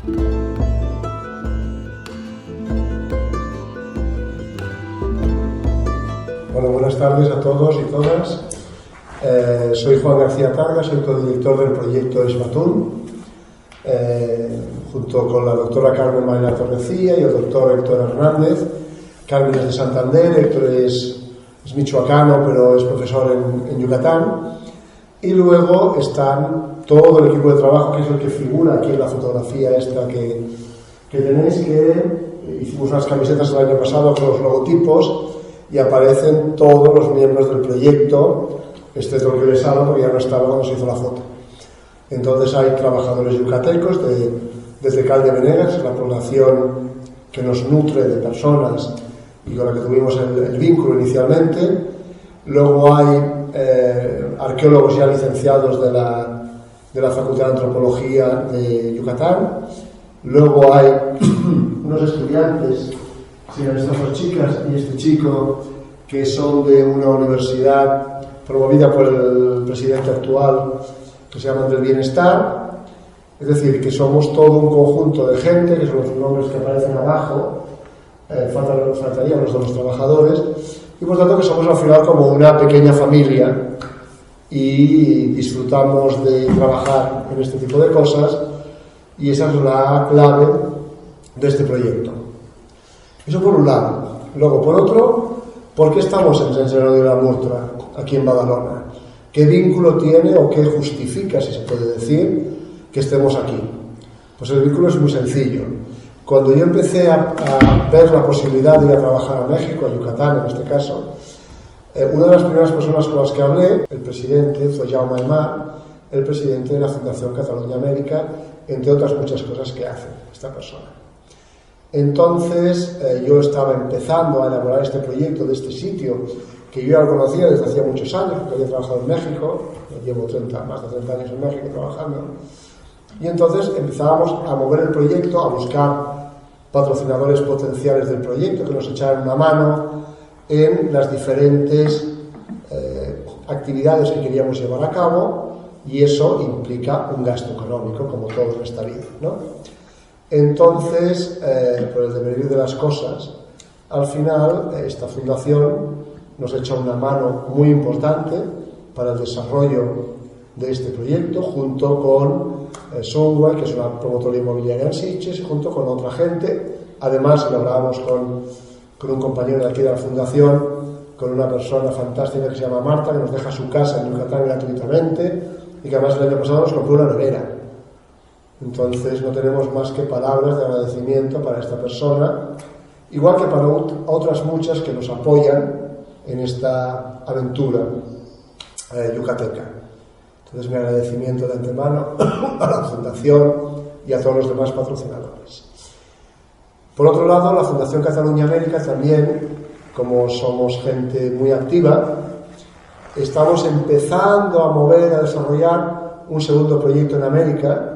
Bueno, buenas tardes a todos y todas. Soy Juan García Targa, soy codirector del proyecto Esbatún, junto con la doctora Carmen Marina Torrecilla y el doctor Héctor Hernández. Carmen es de Santander, Héctor es michoacano, pero es profesor en Yucatán. Y luego están todo el equipo de trabajo, que es el que figura aquí en la fotografía esta que tenéis, que hicimos unas camisetas el año pasado con los logotipos y aparecen todos los miembros del proyecto, excepto el que les hablo porque ya no estaba cuando se hizo la foto. Entonces hay trabajadores yucatecos desde Cal de Venegas, la población que nos nutre de personas y con la que tuvimos el vínculo inicialmente. Luego hay arqueólogos ya licenciados de la Facultad de Antropología de Yucatán. Luego hay unos estudiantes, estas dos chicas y este chico, que son de una universidad promovida por el presidente actual, que se llama Del Bienestar. Es decir, que somos todo un conjunto de gente, que son los nombres que aparecen abajo, faltarían los de los trabajadores, y por tanto que somos al final como una pequeña familia y disfrutamos de trabajar en este tipo de cosas, y esa es la clave de este proyecto. Eso por un lado. Luego, por otro, ¿por qué estamos en Sant Jeroni de la Murtra, aquí en Badalona? ¿Qué vínculo tiene o qué justifica, si se puede decir, que estemos aquí? Pues el vínculo es muy sencillo. Cuando yo empecé a ver la posibilidad de ir a trabajar a México, a Yucatán en este caso, una de las primeras personas con las que hablé, el presidente, fue Jaume Aymar, el presidente de la Fundación Catalunya América, entre otras muchas cosas que hace esta persona. Entonces yo estaba empezando a elaborar este proyecto de este sitio, que yo ya lo conocía desde hacía muchos años, porque había trabajado en México, llevo más de 30 años en México trabajando, y entonces empezábamos a mover el proyecto, a buscar patrocinadores potenciales del proyecto que nos echaran una mano en las diferentes actividades que queríamos llevar a cabo, y eso implica un gasto económico, como todo en esta vida, ¿no? Entonces, por el devenir de las cosas, al final esta fundación nos echa una mano muy importante para el desarrollo de este proyecto, junto con Sunway, que es una promotora inmobiliaria en Sitges, y junto con otra gente. Además, lo hablábamos con un compañero de aquí de la fundación, con una persona fantástica que se llama Marta, que nos deja su casa en Yucatán gratuitamente, y que además el año pasado nos compró una nevera. Entonces no tenemos más que palabras de agradecimiento para esta persona, igual que para otras muchas que nos apoyan en esta aventura yucateca. Entonces mi agradecimiento de antemano a la Fundación y a todos los demás patrocinadores. Por otro lado, la Fundación Catalunya América también, como somos gente muy activa, estamos empezando a mover, a desarrollar un segundo proyecto en América.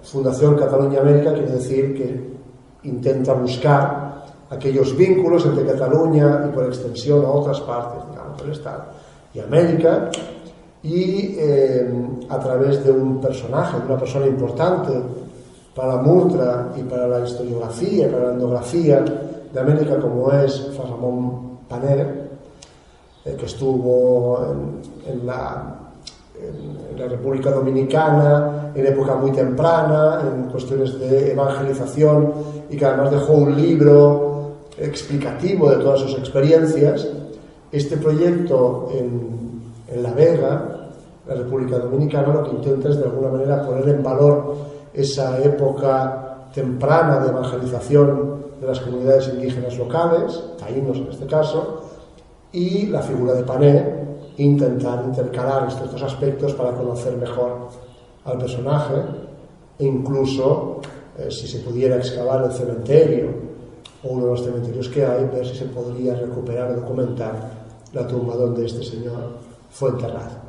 Fundación Catalunya América quiere decir que intenta buscar aquellos vínculos entre Cataluña y por extensión a otras partes, digamos, del Estado y América, y a través de un personaje, de una persona importante para la Murtra y para la historiografía y para la etnografía de América, como es Fray Ramón Paner, que estuvo en la República Dominicana en época muy temprana, en cuestiones de evangelización, y que además dejó un libro explicativo de todas sus experiencias. Este proyecto en La Vega, la República Dominicana, lo que intenta es de alguna manera poner en valor esa época temprana de evangelización de las comunidades indígenas locales, taínos en este caso, y la figura de Paner, intentar intercalar estos dos aspectos para conocer mejor al personaje, e incluso si se pudiera excavar el cementerio o uno de los cementerios que hay, ver si se podría recuperar o documentar la tumba donde este señor fue enterrado.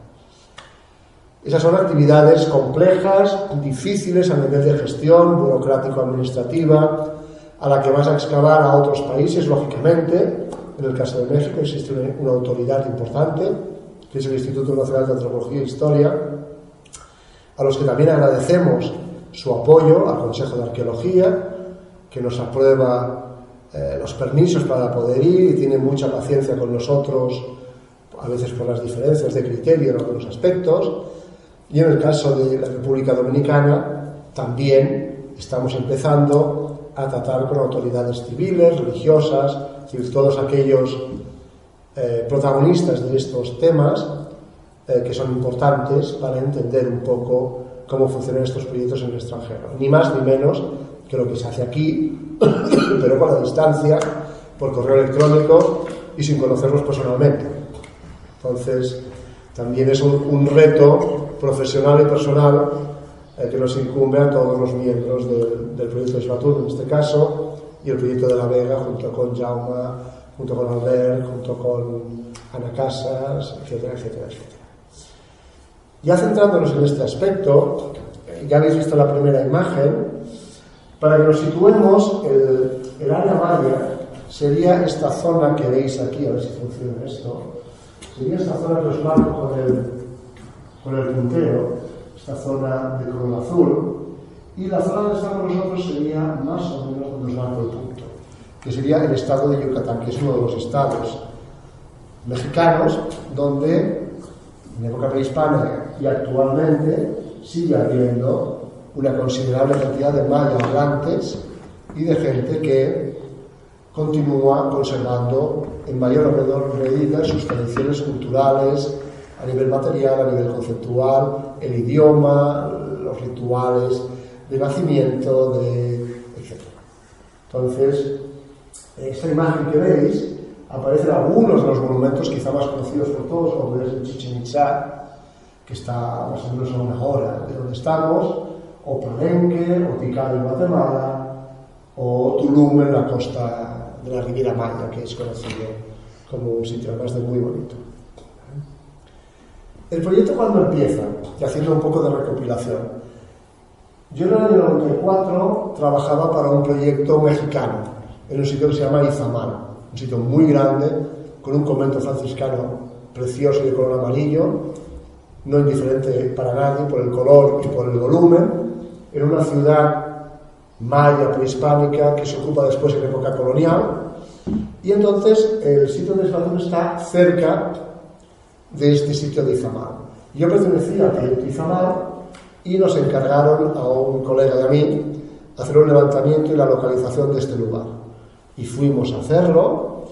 Esas son actividades complejas, difíciles a nivel de gestión, burocrático-administrativa, a la que vas a excavar a otros países, lógicamente. En el caso de México existe una autoridad importante, que es el Instituto Nacional de Antropología e Historia, a los que también agradecemos su apoyo al Consejo de Arqueología, que nos aprueba los permisos para poder ir y tiene mucha paciencia con nosotros, a veces por las diferencias de criterio en algunos aspectos. Y en el caso de la República Dominicana también estamos empezando a tratar con autoridades civiles, religiosas, es decir, todos aquellos protagonistas de estos temas que son importantes para entender un poco cómo funcionan estos proyectos en el extranjero. Ni más ni menos que lo que se hace aquí, pero con la distancia, por correo electrónico y sin conocerlos personalmente. Entonces, también es un reto profesional y personal que nos incumbe a todos los miembros del proyecto de Saturno, en este caso, y el proyecto de La Vega, junto con Jaume, junto con Albert, junto con Ana Casas, etcétera, etcétera, etcétera. Ya centrándonos en este aspecto, ya habéis visto la primera imagen. Para que nos situemos, el área maya sería esta zona que veis aquí, a ver si funciona esto, sería esta zona que os marco con el puntero, esta zona de color azul, y la zona donde estamos nosotros sería más o menos donde os marco el punto, que sería el estado de Yucatán, que es uno de los estados mexicanos donde en época prehispánica y actualmente sigue habiendo una considerable cantidad de maya hablantes y de gente que continúa conservando en mayor o menor medida sus tradiciones culturales a nivel material, a nivel conceptual, el idioma, los rituales de nacimiento, etc. Entonces, en esta imagen que veis aparecen algunos de los monumentos quizá más conocidos por todos, como es el Chichén Itzá, que está más o menos a una hora de donde estamos, o Palenque, o Tikal en Guatemala, o Tulum en la costa de la Riviera Maya, que es conocido como un sitio además de muy bonito. El proyecto, cuando empieza, y haciendo un poco de recopilación, yo en el año 94 trabajaba para un proyecto mexicano en un sitio que se llama Izamal, un sitio muy grande, con un convento franciscano precioso y de color amarillo, no indiferente para nadie por el color y por el volumen, en una ciudad maya prehispánica que se ocupa después en época colonial, y entonces el sitio de Saturno está cerca de este sitio de Izamal. Yo pertenecía al proyecto Izamal y nos encargaron a un colega y a mí hacer un levantamiento y la localización de este lugar. Y fuimos a hacerlo,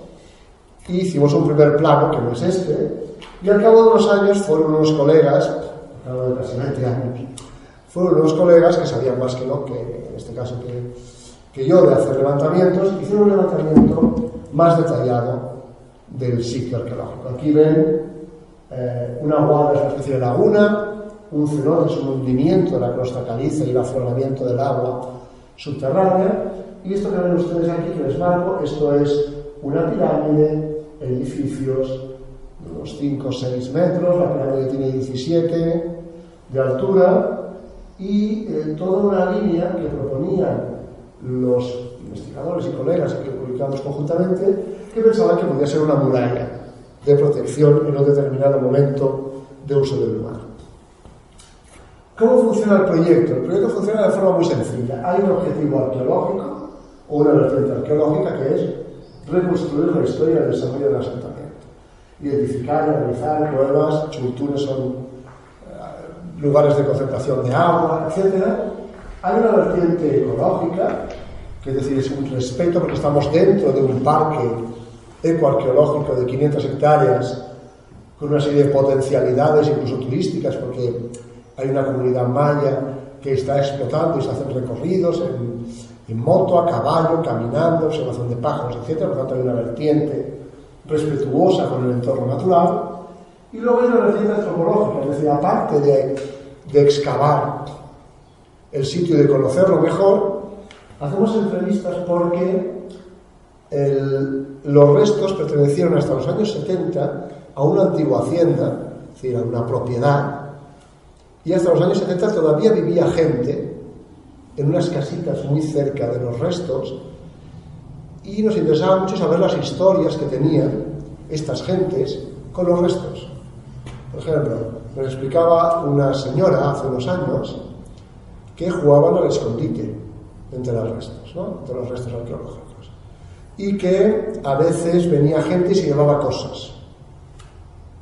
y hicimos un primer plano, que no es este, y al cabo de unos años fueron unos colegas, al cabo de casi 20 años, fueron unos colegas que sabían más que no, que en este caso que yo, de hacer levantamientos, hicieron un levantamiento más detallado del sitio arqueológico. Aquí ven una guarda, es una especie de laguna, un cenote, es un hundimiento de la crosta caliza y el afloramiento del agua subterránea, y esto que ven ustedes aquí, que les marco, esto es una pirámide, edificios de unos 5 o 6 metros, la pirámide tiene 17 de altura, y toda una línea que proponían los investigadores y colegas que publicamos conjuntamente, que pensaban que podía ser una muralla de protección en un determinado momento de uso del lugar. ¿Cómo funciona el proyecto? El proyecto funciona de forma muy sencilla. Hay un objetivo arqueológico o una vertiente arqueológica, que es reconstruir la historia del desarrollo del asentamiento, identificar y analizar cuevas, chultunes, son lugares de concentración de agua, etc. Hay una vertiente ecológica, que es decir, es un respeto, porque estamos dentro de un parque ecoarqueológico de 500 hectáreas con una serie de potencialidades, incluso turísticas, porque hay una comunidad maya que está explotando y se hacen recorridos en moto, a caballo, caminando, observación de pájaros, etc. Por lo tanto, hay una vertiente respetuosa con el entorno natural. Y luego hay una vertiente antropológica, es decir, aparte de excavar el sitio y de conocerlo mejor, hacemos entrevistas porque los restos pertenecieron hasta los años 70 a una antigua hacienda, es decir, a una propiedad, y hasta los años 70 todavía vivía gente en unas casitas muy cerca de los restos, y nos interesaba mucho saber las historias que tenían estas gentes con los restos. Por ejemplo, nos explicaba una señora hace unos años que jugaban al escondite entre los restos, ¿no? Entre los restos arqueológicos, y que a veces venía gente y se llevaba cosas.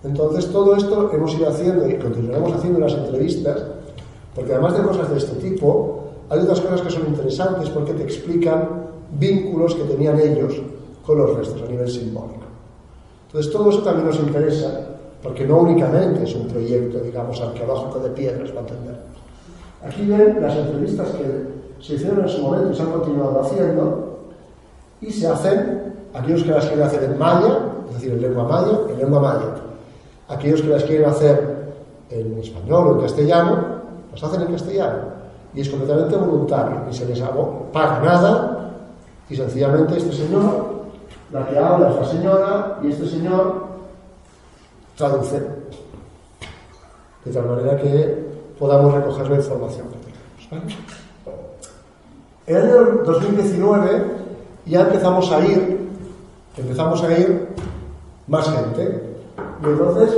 Entonces todo esto hemos ido haciendo y continuaremos haciendo en las entrevistas, porque además de cosas de este tipo, hay otras cosas que son interesantes porque te explican vínculos que tenían ellos con los restos a nivel simbólico. Entonces todo eso también nos interesa, porque no únicamente es un proyecto, digamos, arqueológico de piedras, para entendernos. Aquí ven las entrevistas que se hicieron en su momento y se han continuado haciendo, y se hacen, aquellos que las quieren hacer en maya, es decir, en lengua maya. Aquellos que las quieren hacer en español o en castellano, las hacen en castellano. Y es completamente voluntario, ni se les paga nada, y sencillamente este señor, la que habla es la señora, y este señor traduce, de tal manera que podamos recoger la información que tenemos, ¿vale? En el año 2019 ya empezamos a ir más gente. Y entonces,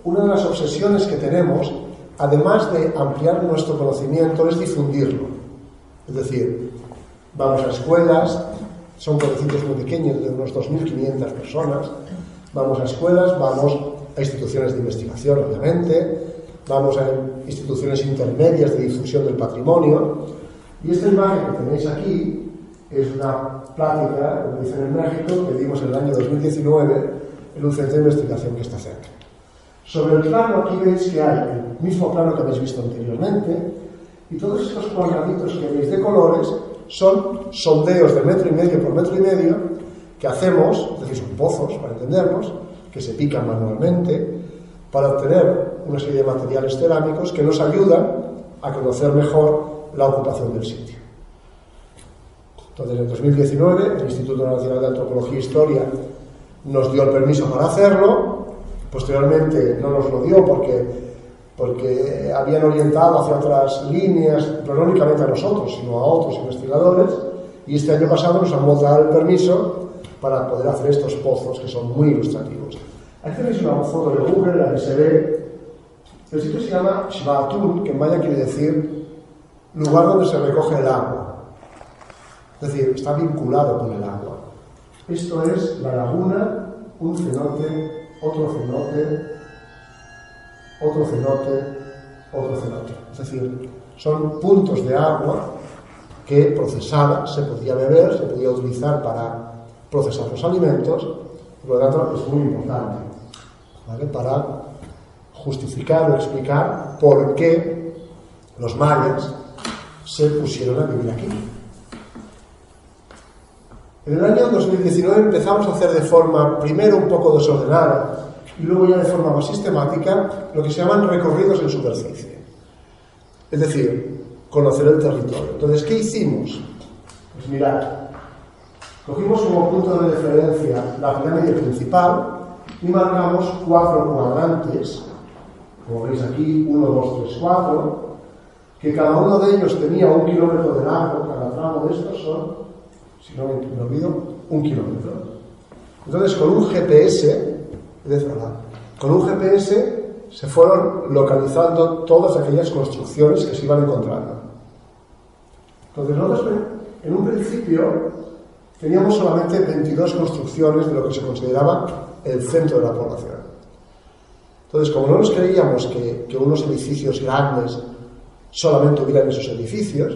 una de las obsesiones que tenemos, además de ampliar nuestro conocimiento, es difundirlo. Es decir, vamos a escuelas, son pueblecitos muy pequeños, de unos 2.500 personas, vamos a escuelas, vamos a instituciones de investigación, obviamente, vamos a instituciones intermedias de difusión del patrimonio, y esta imagen que tenéis aquí es una plática, como dicen en México, que dimos en el año 2019 en un centro de investigación que está cerca. Sobre el plano aquí veis que hay el mismo plano que habéis visto anteriormente, y todos estos cuadraditos que veis de colores son sondeos de 1,5 metros por 1,5 metros que hacemos, es decir, son pozos, para entendernos, que se pican manualmente para obtener una serie de materiales cerámicos que nos ayudan a conocer mejor la ocupación del sitio. Entonces, en 2019, el Instituto Nacional de Antropología e Historia nos dio el permiso para hacerlo. Posteriormente no nos lo dio porque habían orientado hacia otras líneas, pero no únicamente a nosotros, sino a otros investigadores, y este año pasado nos han dado el permiso para poder hacer estos pozos que son muy ilustrativos. Aquí tenéis una foto de Google en la que se ve, el sitio se llama Xbaatún, que en maya quiere decir lugar donde se recoge el agua, es decir, está vinculado con el agua. Esto es la laguna, un cenote, otro cenote, otro cenote, otro cenote. Es decir, son puntos de agua que procesada se podía beber, se podía utilizar para procesar los alimentos, por lo tanto es muy importante, ¿vale?, para justificar o explicar por qué los mayas se pusieron a vivir aquí. En el año 2019 empezamos a hacer de forma, primero un poco desordenada, y luego ya de forma más sistemática, lo que se llaman recorridos en superficie. Es decir, conocer el territorio. Entonces, ¿qué hicimos? Pues mirad, cogimos como punto de referencia la pirámide principal y marcamos 4 cuadrantes, como veis aquí, 1, 2, 3, 4, que cada uno de ellos tenía 1 kilómetro de largo, cada tramo de estos son, si no me olvido, 1 kilómetro. Entonces, con un GPS, se fueron localizando todas aquellas construcciones que se iban encontrando. Entonces, nosotros en un principio teníamos solamente 22 construcciones de lo que se consideraba el centro de la población. Entonces, como no nos creíamos que unos edificios grandes solamente hubieran esos edificios,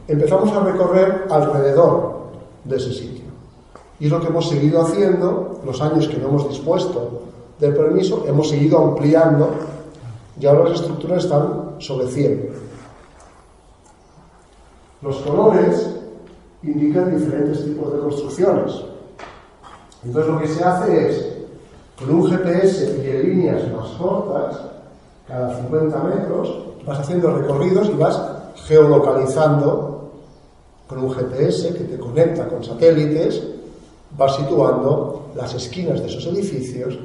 empezamos a recorrer alrededor de ese sitio. Y es lo que hemos seguido haciendo los años que no hemos dispuesto del permiso, hemos seguido ampliando, y ahora las estructuras están sobre 100. Los colores indican diferentes tipos de construcciones. Entonces lo que se hace es, con un GPS y en líneas más cortas, cada 50 metros, vas haciendo recorridos y vas geolocalizando con un GPS que te conecta con satélites, vas situando las esquinas de esos edificios,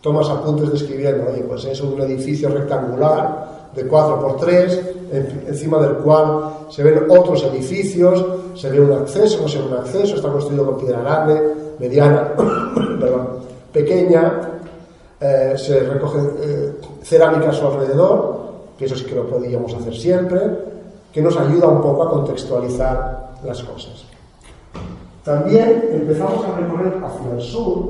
tomas apuntes describiendo, oye, pues es un edificio rectangular de 4x3, encima del cual se ven otros edificios, se ve un acceso, no se ve un acceso, está construido con piedra grande, mediana, pequeña, se recoge cerámica a su alrededor, que eso sí que lo podíamos hacer siempre, que nos ayuda un poco a contextualizar las cosas. También empezamos a recorrer hacia el sur,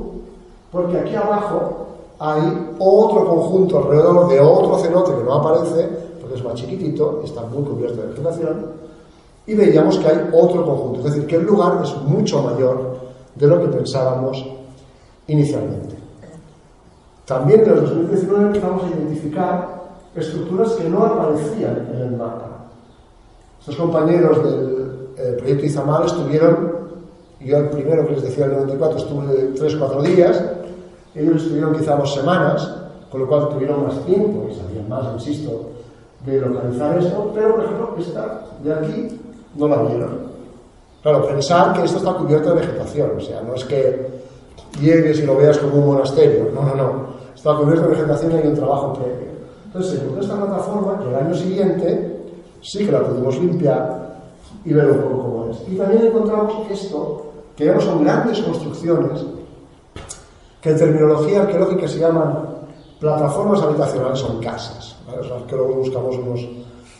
porque aquí abajo hay otro conjunto alrededor de otro cenote que no aparece, porque es más chiquitito, está muy cubierto de vegetación, y veíamos que hay otro conjunto, es decir, que el lugar es mucho mayor de lo que pensábamos inicialmente. También en el 2019 empezamos a identificar estructuras que no aparecían en el mapa. Estos compañeros del proyecto Izamal estuvieron, yo el primero que les decía el 94 estuve 3-4 días, ellos estuvieron quizá 2 semanas, con lo cual tuvieron más tiempo y sabían más, insisto, de localizar esto, pero por ejemplo esta de aquí no la vieron. Claro, pensar que esto está cubierto de vegetación, o sea, no es que llegues y lo veas como un monasterio, no. Está cubierto de vegetación y hay un trabajo previo. Entonces se encontró esta plataforma que el año siguiente sí que la pudimos limpiar y ver un poco cómo es. Y también encontramos esto, que ya no son grandes construcciones, que en terminología arqueológica se llaman plataformas habitacionales, son casas, ¿vale? Los arqueólogos buscamos unos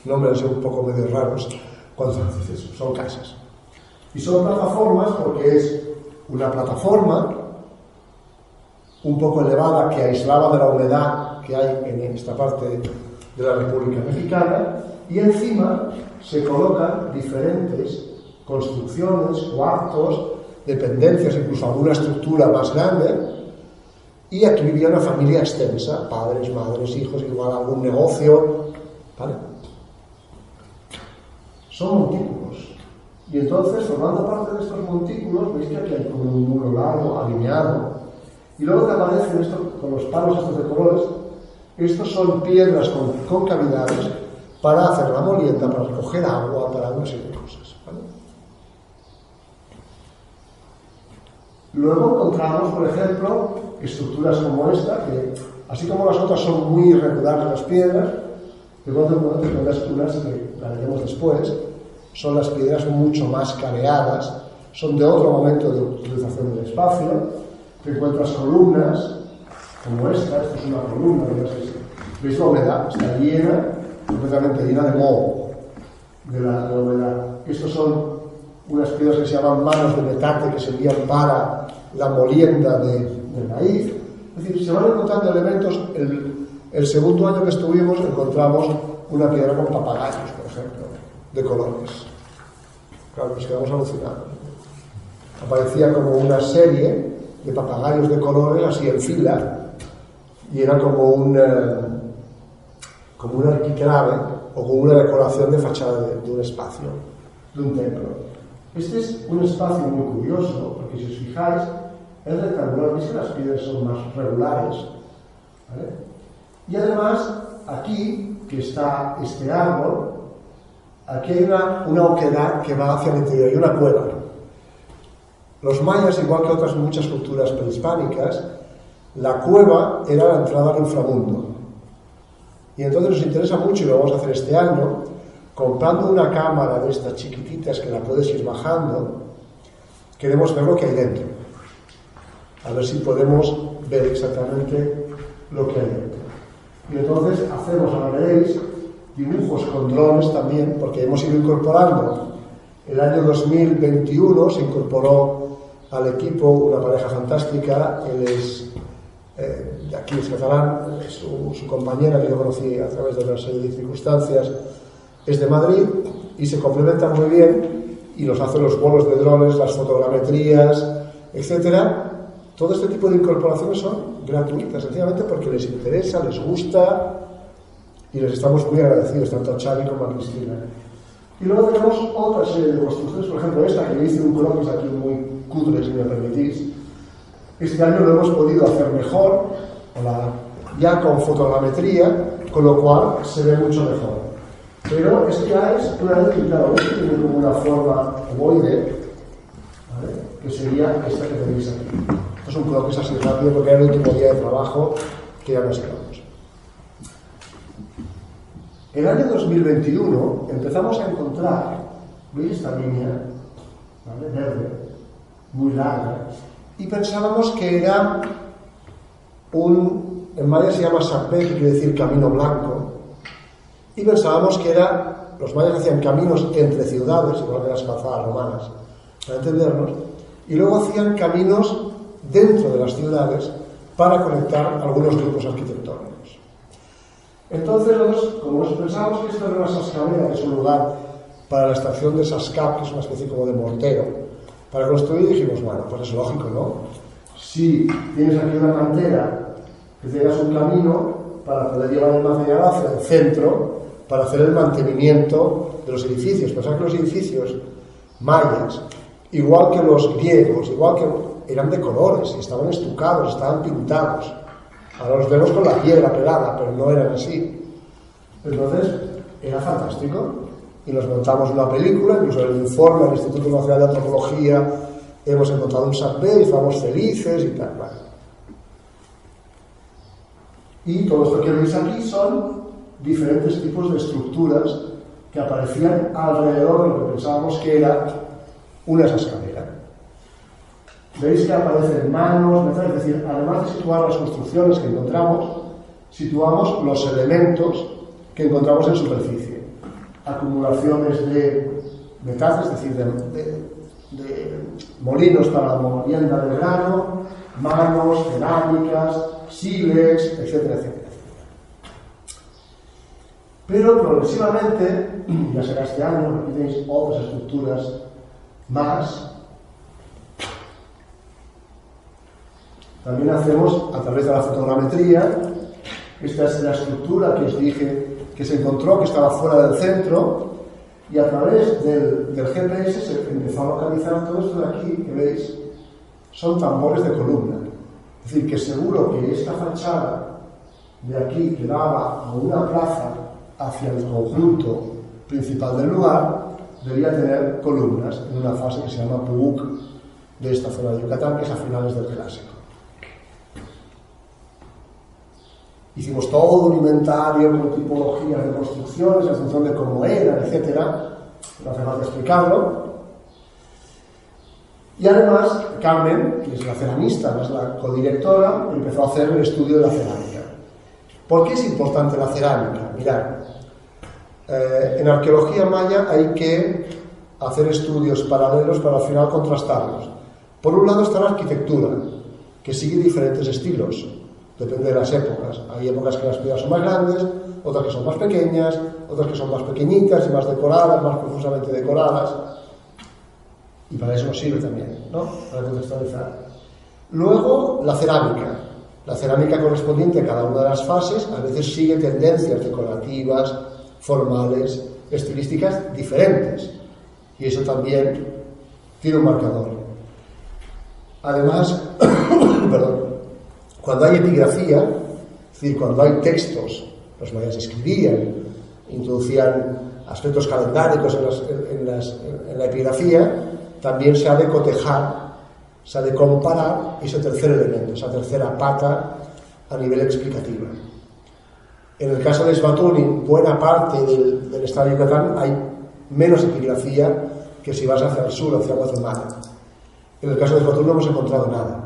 nombres un poco medio raros cuando se dice eso, son casas. Y son plataformas porque es una plataforma un poco elevada que aislaba de la humedad que hay en esta parte de la República Mexicana, y encima se colocan diferentes construcciones, cuartos, dependencias, incluso alguna estructura más grande, y aquí vivía una familia extensa, padres, madres, hijos, igual algún negocio, ¿vale? Son montículos. Y entonces, formando parte de estos montículos, veis que aquí hay como un muro largo, alineado, y luego te aparecen estos, con los palos estos de colores, estos son piedras con cavidades para hacer la molienda, para recoger agua, para una serie de cosas, ¿vale? Luego encontramos, por ejemplo, estructuras como esta, que así como las otras son muy irregulares las piedras, de cuando te encuentras unas que la veremos después, son las piedras mucho más careadas, son de otro momento de utilización del espacio. Te encuentras columnas como esta es una columna, ¿veis la humedad? Está llena, completamente llena de moho, de la humedad. Estos son unas piedras que se llaman manos de metate, que servían para la molienda del maíz. Es decir, se van encontrando elementos. El segundo año que estuvimos encontramos una piedra con papagayos, por ejemplo, de colores. Claro, nos quedamos alucinados. Aparecía como una serie de papagayos de colores así en fila, y era como un arquiclave o como una decoración de fachada de un espacio, de un templo. Este es un espacio muy curioso, porque si os fijáis, es rectangular, veis que las piedras son más regulares, ¿vale? Y además, aquí, que está este árbol, aquí hay una oquedad que va hacia el interior, hay una cueva. Los mayas, igual que otras muchas culturas prehispánicas, la cueva era la entrada al inframundo. Y entonces nos interesa mucho, y lo vamos a hacer este año, comprando una cámara de estas chiquititas que la puedes ir bajando, queremos ver lo que hay dentro. A ver si podemos ver exactamente lo que hay dentro. Y entonces hacemos, ahora veréis, dibujos con drones también, porque hemos ido incorporando. El año 2021 se incorporó al equipo una pareja fantástica. Él es de aquí, es catalán, su compañera, que yo conocí a través de una serie de circunstancias, es de Madrid, y se complementan muy bien y nos hacen los vuelos de drones, las fotogrametrías, etcétera. Todo este tipo de incorporaciones son gratuitas, sencillamente porque les interesa, les gusta, y les estamos muy agradecidos, tanto a Xavi como a Cristina. Y luego tenemos otra serie de construcciones, por ejemplo esta, que veis en un croquis aquí muy cutre, si me permitís. Este año lo hemos podido hacer mejor, ya con fotogrametría, con lo cual se ve mucho mejor. Pero es que ya es una vez que, claro, esto tiene como una forma ovoide, ¿vale? Que sería esta que tenéis aquí. Esto es un croquis así rápido porque era el último día de trabajo que ya nos quedamos. El año 2021 empezamos a encontrar, ¿veis esta línea? ¿Vale? Verde, muy larga, y pensábamos que era en maya se llama Sapé, que quiere decir camino blanco, y pensábamos que era los mayas hacían caminos entre ciudades, igual que las calzadas romanas, para entendernos, y luego hacían caminos dentro de las ciudades para conectar algunos grupos arquitectónicos. Entonces, como pensábamos que esto era una sascabera, que es un lugar para la extracción de sascab, que es una especie como de mortero, para construir, dijimos, bueno, pues es lógico, ¿no? Si tienes aquí una cantera, que tengas un camino para poder llevar el material hacia el centro, para hacer el mantenimiento de los edificios. Pensad que los edificios mayas, igual que los griegos, igual que eran de colores, estaban estucados, estaban pintados. Ahora los vemos con la piedra pelada, pero no eran así. Entonces, era fantástico. Y nos montamos una película, incluso en el informe del Instituto Nacional de Antropología hemos encontrado un Sacbé y estábamos felices y tal. Vale. Y todo esto que veis aquí son diferentes tipos de estructuras que aparecían alrededor de lo que pensábamos que era una sascabera. Veis que aparecen manos, es decir, además de situar las construcciones que encontramos, situamos los elementos que encontramos en superficie. Acumulaciones de metal, es decir, de molinos para la molienda del grano, manos, cerámicas, sílex, etcétera, etcétera. Pero progresivamente, ya será este año, aquí tenéis otras estructuras más. También hacemos, a través de la fotogrametría, esta es la estructura que os dije que se encontró, que estaba fuera del centro, y a través del GPS se empezó a localizar todo esto de aquí, que veis, son tambores de columna. Es decir, que seguro que esta fachada de aquí que daba a una plaza hacia el conjunto principal del lugar, debía tener columnas en una fase que se llama Puguk de esta zona de Yucatán, que es a finales del Clásico. Hicimos todo un inventario con tipologías de construcciones en función de cómo eran, etcétera. No hace falta explicarlo. Y además, Carmen, que es la ceramista, es la codirectora, empezó a hacer el estudio de la cerámica. ¿Por qué es importante la cerámica? Mirad, en arqueología maya hay que hacer estudios paralelos para al final contrastarlos. Por un lado está la arquitectura, que sigue diferentes estilos. Depende de las épocas. Hay épocas que las piedras son más grandes, otras que son más pequeñas, otras que son más pequeñitas y más decoradas, más profusamente decoradas. Y para eso nos sirve también, ¿no? Para contextualizar. Luego, la cerámica. La cerámica correspondiente a cada una de las fases a veces sigue tendencias decorativas, formales, estilísticas diferentes. Y eso también tiene un marcador. Además, perdón. Cuando hay epigrafía, es decir, cuando hay textos, los mayas escribían, introducían aspectos calendáricos en la epigrafía, también se ha de cotejar, se ha de comparar ese tercer elemento, esa tercera pata a nivel explicativo. En el caso de Esbatuni, buena parte del estado de Yucatán hay menos epigrafía que si vas hacia el sur, hacia Guatemala. En el caso de Esbatuni no hemos encontrado nada.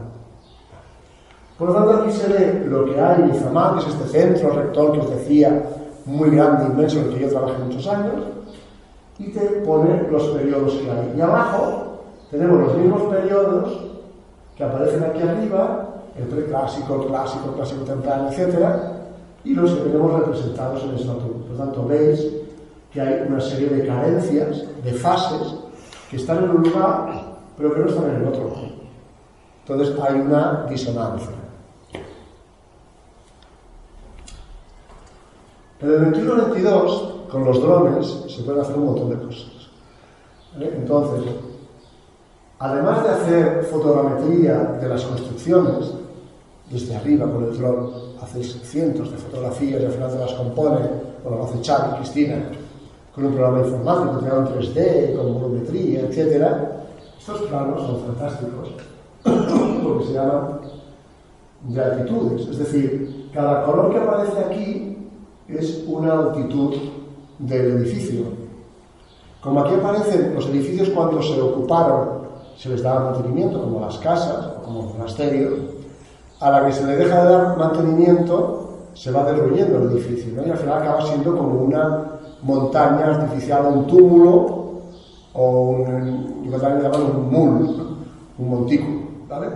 Por lo tanto, aquí se ve lo que hay en Izamal, que es este centro rector que os decía, muy grande, inmenso, en el que yo trabajé muchos años, y te pone los periodos que hay. Y abajo tenemos los mismos periodos que aparecen aquí arriba, el preclásico, el clásico, el clásico temprano, etc., y los que tenemos representados en Esbatuni. Por lo tanto, veis que hay una serie de carencias, de fases, que están en un lugar, pero que no están en el otro. Entonces hay una disonancia. En el 21-22, con los drones, se pueden hacer un montón de cosas. Entonces, además de hacer fotogrametría de las construcciones, desde arriba con el dron hacéis cientos de fotografías y al final te las compone, bueno, lo hace Xavi, Cristina, con un programa informático, creado en 3D, con volumetría, etc. Estos planos son fantásticos, porque se llaman de altitudes, es decir, cada color que aparece aquí es una altitud del edificio. Como aquí aparecen los edificios cuando se ocuparon, se les daba mantenimiento, como las casas o como los monasterios, a la que se le deja de dar mantenimiento se va derruyendo el edificio, ¿no? Y al final acaba siendo como una montaña artificial, un túmulo, o en Yucatán le llaman un mul, un montículo, ¿vale?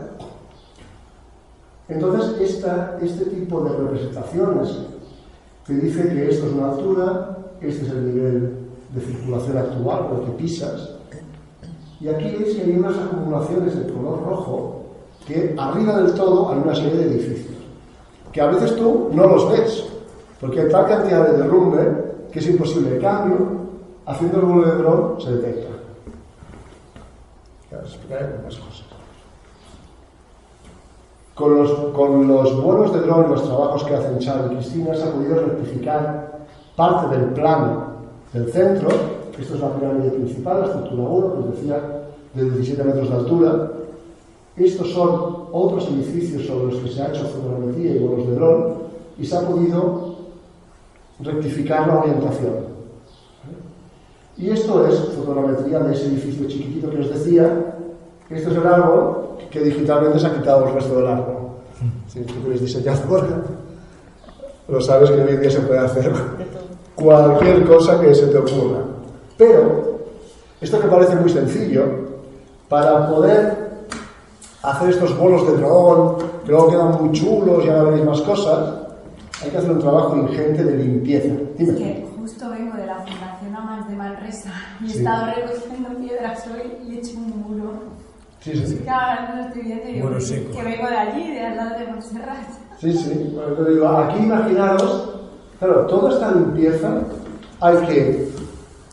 Entonces, este tipo de representaciones te dice que esto es una altura, este es el nivel de circulación actual, lo que pisas, y aquí veis que hay unas acumulaciones de color rojo, que arriba del todo hay una serie de edificios, que a veces tú no los ves, porque hay tal cantidad de derrumbe que es imposible. En cambio, haciendo el vuelo de dron se detecta. Ya os explicaré con más cosas. Con los vuelos de dron, los trabajos que hacen Xavi y Cristina, se ha podido rectificar parte del plano del centro. Esto es la pirámide principal, la estructura 1, que os decía, de 17 metros de altura. Estos son otros edificios sobre los que se ha hecho fotogrametría y vuelos de dron, y se ha podido rectificar la orientación. Y esto es fotogrametría de ese edificio chiquitito que os decía. Esto es el árbol que digitalmente se ha quitado el resto del árbol. Si tú eres diseñador, lo sabes que hoy en día se puede hacer cualquier cosa que se te ocurra. Pero, esto que parece muy sencillo, para poder hacer estos vuelos de dron, que luego quedan muy chulos y ahora veréis más cosas, hay que hacer un trabajo ingente de limpieza. Dime. Es que justo vengo de la Fundación Amas de Manresa y he estado recogiendo piedras hoy y he hecho un muro. Sí. Que ahora no lo estoy viendo y digo, que vengo de allí, de al lado de Montserrat. Sí. Bueno, te digo, aquí imaginaros, claro, toda esta limpieza hay que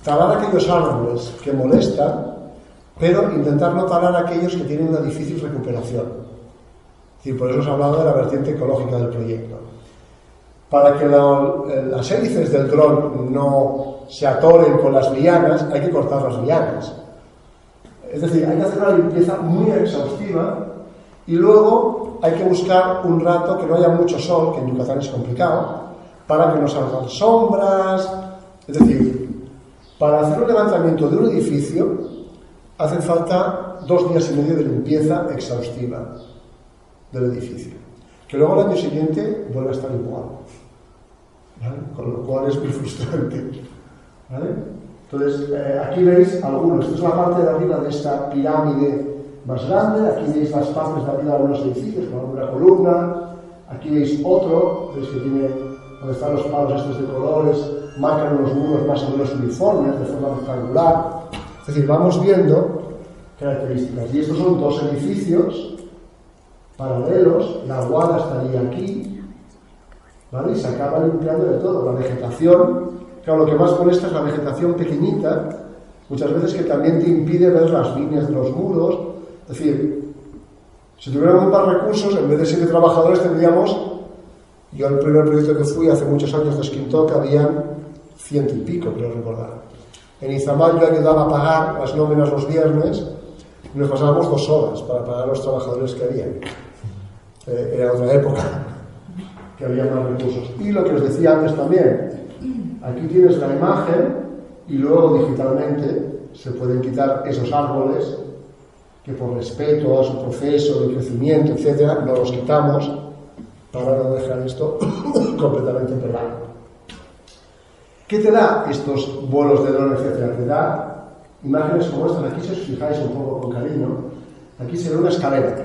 talar aquellos árboles que molestan, pero intentar no talar aquellos que tienen una difícil recuperación. Es decir, por eso os he hablado de la vertiente ecológica del proyecto. Para que las hélices del dron no se atoren con las lianas, hay que cortar las lianas. Es decir, hay que hacer una limpieza muy exhaustiva y luego hay que buscar un rato que no haya mucho sol, que en Yucatán es complicado, para que no salgan sombras. Es decir, para hacer un levantamiento de un edificio hacen falta 2 días y medio de limpieza exhaustiva del edificio, que luego al año siguiente vuelve a estar igual, ¿vale? Con lo cual es muy frustrante, ¿vale? Entonces, aquí veis algunos. Esta es la parte de arriba de esta pirámide más grande. Aquí veis las partes de arriba de algunos edificios con alguna columna. Aquí veis otro, veis que tiene, donde están los palos estos de colores, marcan unos muros más o menos uniformes, de forma rectangular. Es decir, vamos viendo características. Y estos son 2 edificios paralelos. La aguada estaría aquí, ¿vale? Y se acaba limpiando de todo. La vegetación, claro, lo que más molesta es la vegetación pequeñita, muchas veces, que también te impide ver las líneas de los muros. Es decir, si tuviéramos más recursos, en vez de 7 trabajadores tendríamos, yo el primer proyecto que fui hace muchos años de Esquintoc habían 100 y pico, creo recordar. En Izamal yo ayudaba a pagar las nóminas los viernes y nos pasábamos 2 horas para pagar a los trabajadores que había. Era otra época, que había más recursos. Y lo que os decía antes también, aquí tienes la imagen y luego digitalmente se pueden quitar esos árboles que por respeto a su proceso de crecimiento, etcétera, no los quitamos para no dejar esto completamente pelado. ¿Qué te da estos vuelos de dron, etcétera? Te da imágenes como estas. Aquí, si os fijáis un poco con cariño, aquí se ve una escalera,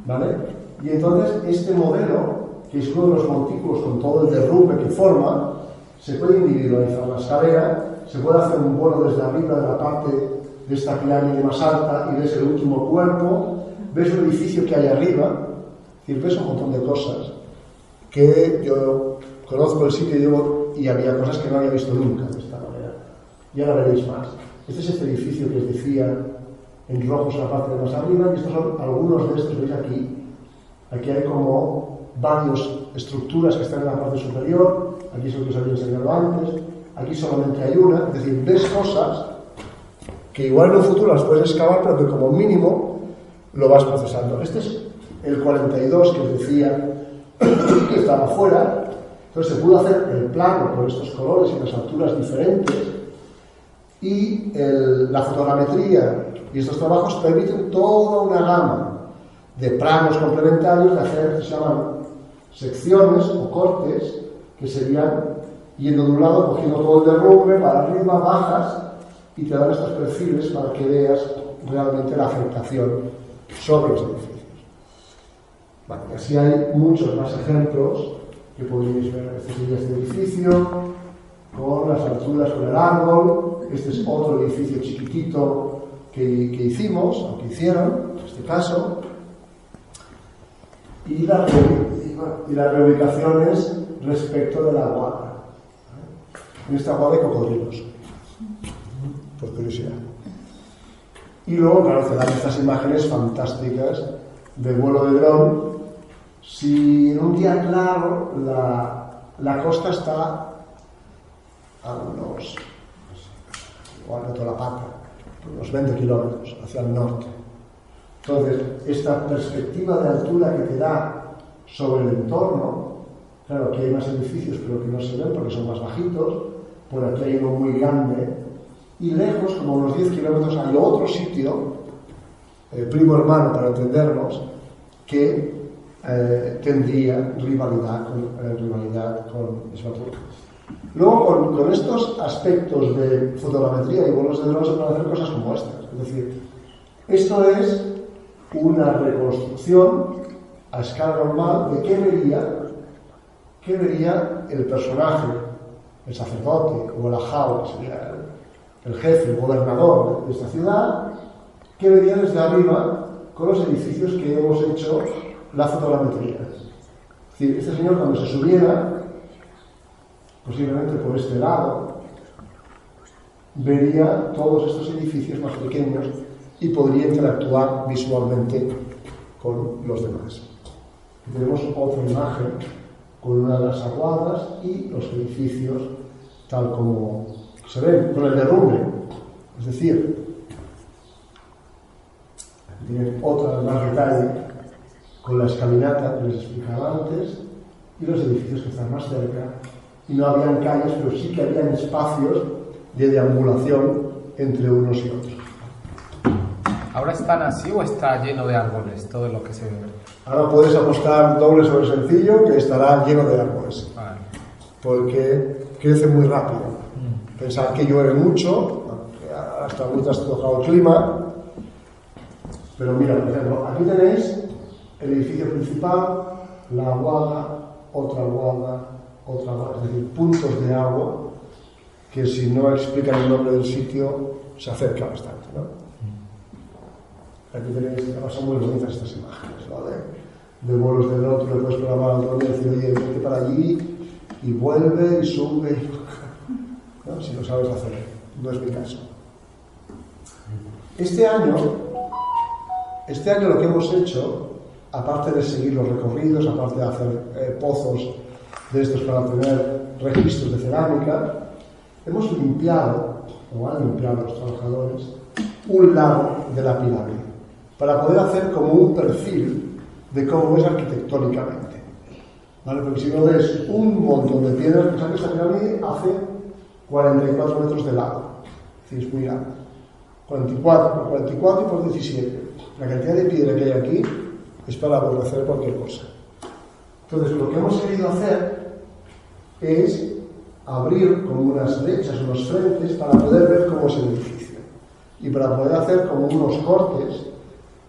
¿vale? Y entonces este modelo, que es uno de los montículos con todo el derrumbe que forma, se puede individualizar la escalera, se puede hacer un vuelo desde arriba de la parte de esta pirámide más alta y ves el último cuerpo, ves un edificio que hay arriba, es decir, ves un montón de cosas que yo conozco el sitio y había cosas que no había visto nunca de esta manera. Y ahora veréis más. Este es este edificio que os decía en rojos la parte de más arriba, y estos son algunos de estos, veis aquí. Aquí hay como varias estructuras que están en la parte superior. Aquí es lo que os había enseñado antes. Aquí solamente hay una. Es decir, ves cosas que igual en un futuro las puedes excavar, pero que como mínimo lo vas procesando. Este es el 42 que os decía que estaba fuera. Entonces se pudo hacer el plano con estos colores y las alturas diferentes. Y la fotogrametría y estos trabajos permiten toda una gama de planos complementarios de hacer, que se llaman secciones o cortes, que serían yendo de un lado, cogiendo todo el derrumbe, para arriba, bajas y te dan estos perfiles para que veas realmente la afectación sobre los edificios. Bueno, y así hay muchos más ejemplos que podéis ver. Este sería este edificio, con las alturas, con el árbol. Este es otro edificio chiquitito que hicimos, o que hicieron, en este caso. Y las reubicaciones respecto de la aguada. En esta aguada hay cocodrilos, por curiosidad. Y luego, claro, te dan estas imágenes fantásticas de vuelo de dron. Si en un día claro la costa está a unos, igual meto la pata, unos 20 kilómetros hacia el norte. Entonces, esta perspectiva de altura que te da sobre el entorno, claro, aquí hay más edificios pero que no se ven porque son más bajitos, por aquí hay uno muy grande, y lejos, como unos 10 kilómetros, hay otro sitio, primo hermano para entendernos, que tendría rivalidad con Esbaturo. Luego, con estos aspectos de fotogrametría y vuelos de drones se pueden hacer cosas como estas. Es decir, esto es una reconstrucción a escala normal de qué vería el personaje, el sacerdote o el ajao, que sería el jefe, el gobernador de esta ciudad, que vería desde arriba con los edificios que hemos hecho la fotogrametría. Es decir, este señor cuando se subiera, posiblemente por este lado, vería todos estos edificios más pequeños y podría interactuar visualmente con los demás. Tenemos otra imagen con una de las aguadas y los edificios tal como se ven, con el derrumbe. Es decir, tienen otra más detalle con la escalinata que les explicaba antes y los edificios que están más cerca, y no habían calles, pero sí que habían espacios de deambulación entre unos y otros. ¿Ahora están así o está lleno de árboles todo lo que se ve? Ahora puedes apostar doble sobre sencillo que estará lleno de árboles. Vale. Porque crece muy rápido. Pensar que llueve mucho, hasta muy trastocado el clima. Pero mira, por ejemplo, aquí tenéis el edificio principal, la aguada, otra aguada, es decir, puntos de agua que si no explican el nombre del sitio se acerca bastante, ¿no? Aquí tenéis, son muy bonitas estas imágenes, ¿no? De vuelos del otro, le puedes programar al dron y decir, oye, vete para allí y vuelve y sube, ¿no? Si lo sabes hacer, no es mi caso. Este año lo que hemos hecho, aparte de seguir los recorridos, aparte de hacer pozos de estos para tener registros de cerámica, hemos limpiado, o han limpiado los trabajadores, un lado de la pirámide, para poder hacer como un perfil de cómo es arquitectónicamente. ¿Vale? Porque si no ves un montón de piedras, pensad que esta pirámide hace 44 metros de lado, es decir, es muy grande. 44 por 44 y por 17. La cantidad de piedra que hay aquí es para poder hacer cualquier cosa. Entonces, lo que hemos querido hacer es abrir como unas brechas, unos frentes para poder ver cómo es el edificio y para poder hacer como unos cortes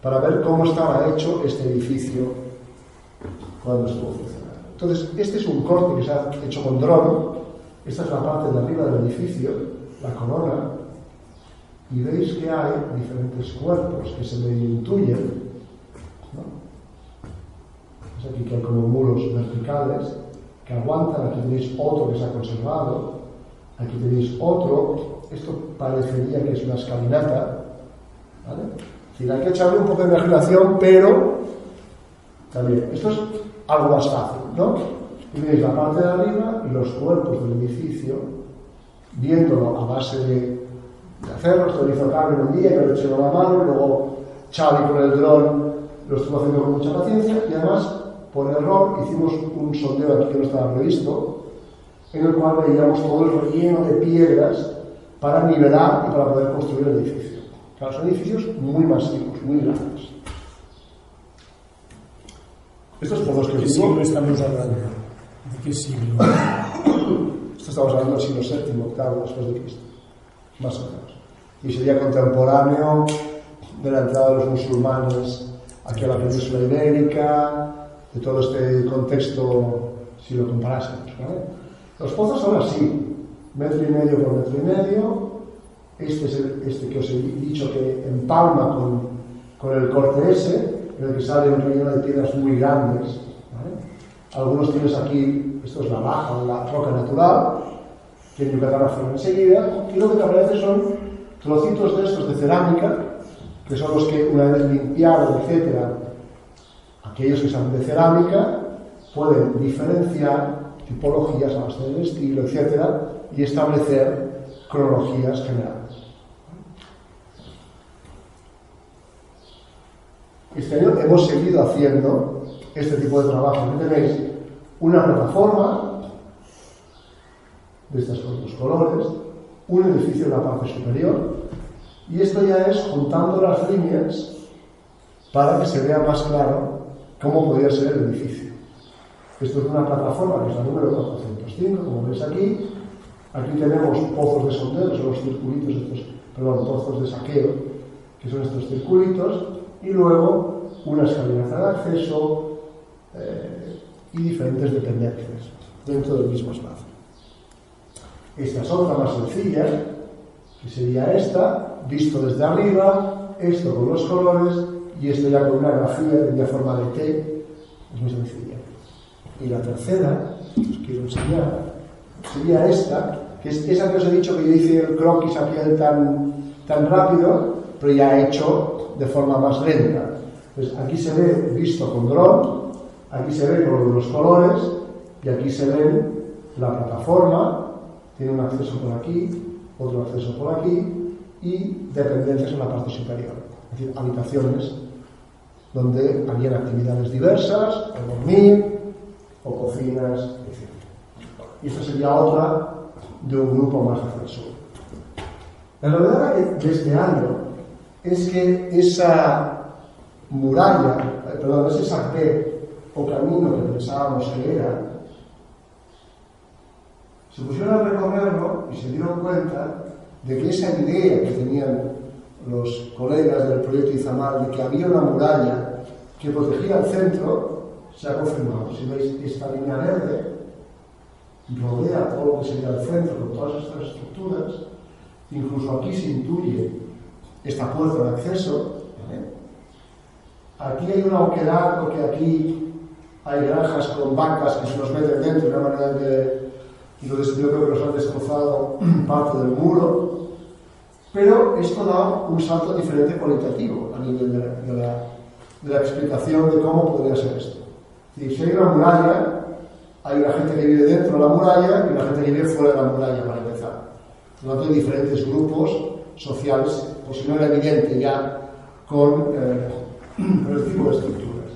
para ver cómo estaba hecho este edificio cuando estuvo funcionando. Entonces, este es un corte que se ha hecho con dron. Esta es la parte de arriba del edificio, la corona, y veis que hay diferentes cuerpos que se me intuyen, ¿no? Es aquí que hay como muros verticales que aguantan. Aquí tenéis otro que se ha conservado, aquí tenéis otro. Esto parecería que es una escalinata, ¿vale? Es decir, hay que echarle un poco de imaginación, pero también esto es algo más fácil, ¿no? Y veis la parte de arriba y los cuerpos del edificio, viéndolo a base de hacerlo. Esto lo hizo Carmen un día, que lo echó la mano, y luego Xavi con el dron lo estuvo haciendo con mucha paciencia, y además, por error, hicimos un sondeo aquí que no estaba previsto, en el cual veíamos todo el relleno de piedras para nivelar y para poder construir el edificio. Claro, son edificios muy masivos, muy grandes. Estos pozos que os digo... ¿De qué siglo estamos hablando? ¿De qué siglo? Esto estamos hablando del siglo VII, VIII después de Cristo, más o menos. Y sería contemporáneo de la entrada de los musulmanes aquí a la península ibérica, de todo este contexto, si lo comparásemos, ¿vale? Los pozos son así, 1,5 metros por 1,5 metros. Este es este que os he dicho que empalma con el corte ese, en el que sale un relleno de piedras muy grandes, ¿vale? Algunos tienes aquí, esto es la baja, la roca natural, que en Yucatán aflora enseguida, y lo que te aparece son trocitos de estos de cerámica, que son los que una vez limpiados, etcétera, aquellos que saben de cerámica pueden diferenciar tipologías a base del estilo, etcétera, y establecer cronologías generales. Este año hemos seguido haciendo este tipo de trabajo. Aquí tenéis una plataforma de estos dos colores, un edificio en la parte superior, y esto ya es juntando las líneas para que se vea más claro cómo podría ser el edificio. Esto es una plataforma que es la número 405, como veis aquí. Aquí tenemos pozos de sondeo, son los circulitos estos, pozos de saqueo, que son estos circulitos, y luego una escalinata de acceso y diferentes dependencias dentro del mismo espacio. Esta es otra más sencilla, que sería esta, visto desde arriba, esto con los colores y esto ya con una grafía de forma de T, es muy sencilla. Y la tercera, que os quiero enseñar, sería esta, que es esa que os he dicho que yo hice el croquis aquel tan rápido, pero ya hecho de forma más lenta. Pues aquí se ve visto con dron, aquí se ve con los colores y aquí se ve la plataforma, tiene un acceso por aquí, otro acceso por aquí y dependencias en la parte superior, es decir, habitaciones donde habían actividades diversas, o dormir, o cocinas, etc. Y esta sería otra de un grupo más hacia el sur. La novedad de este año es que esa muralla, ese sacbé o camino que pensábamos que era, se pusieron a recorrerlo y se dieron cuenta de que esa idea que tenían los colegas del proyecto Izamal de que había una muralla que protegía el centro, se ha confirmado. Si veis esta línea verde, rodea todo lo que sería el centro con todas estas estructuras, incluso aquí se intuye esta puerta de acceso, ¿vale? Aquí hay una oquedad porque aquí hay granjas con vacas que se nos meten dentro de una manera de... Entonces yo creo que nos han destrozado parte del muro, pero esto da un salto diferente cualitativo a nivel de la explicación de cómo podría ser esto. Si hay una muralla, hay una gente que vive dentro de la muralla y una gente que vive fuera de la muralla, para empezar. Por lo tanto, hay diferentes grupos sociales, pues si no era evidente ya con el tipo de estructuras.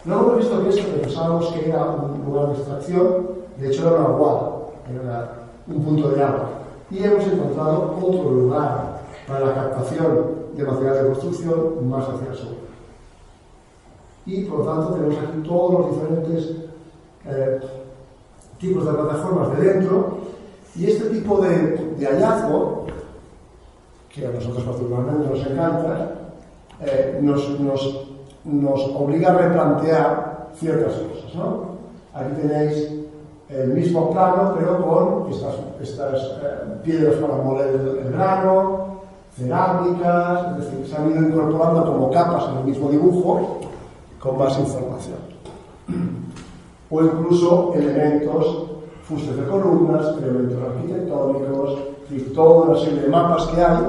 Luego hemos visto que esto que pensábamos que era un lugar de extracción, de hecho era una aguada, era un punto de agua. Y hemos encontrado otro lugar para la captación de material de construcción más hacia el sur. Y por lo tanto tenemos aquí todos los diferentes tipos de plataformas de dentro, y este tipo de hallazgo, que a nosotros particularmente nos encanta, nos obliga a replantear ciertas cosas, ¿no? Aquí tenéis el mismo plano, pero con estas piedras para moler el grano, cerámicas, es decir, se han ido incorporando como capas en el mismo dibujo con más información. O incluso elementos, fustes de columnas, elementos arquitectónicos, y toda una serie de mapas que hay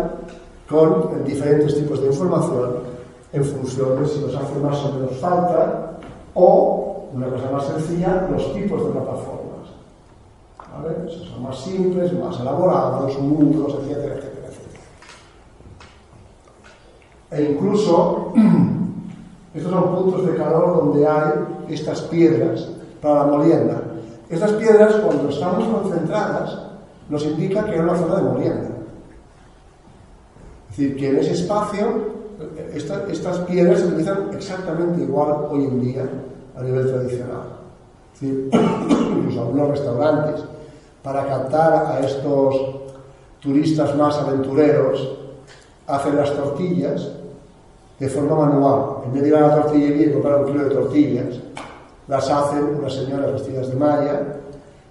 con diferentes tipos de información en función de si nos hace más o menos falta, o, una cosa más sencilla, los tipos de plataformas. ¿Vale? Esos son más simples, más elaborados, muros, etcétera, etcétera, etcétera. E incluso, estos son puntos de calor donde hay estas piedras para la molienda. Estas piedras, cuando estamos concentradas, nos indica que es una zona de molienda. Es decir, que en ese espacio, estas piedras se utilizan exactamente igual hoy en día a nivel tradicional. Es decir, incluso algunos restaurantes, para captar a estos turistas más aventureros, hacen las tortillas de forma manual. En vez de ir a la tortillería y comprar un kilo de tortillas, las hacen unas señoras vestidas de malla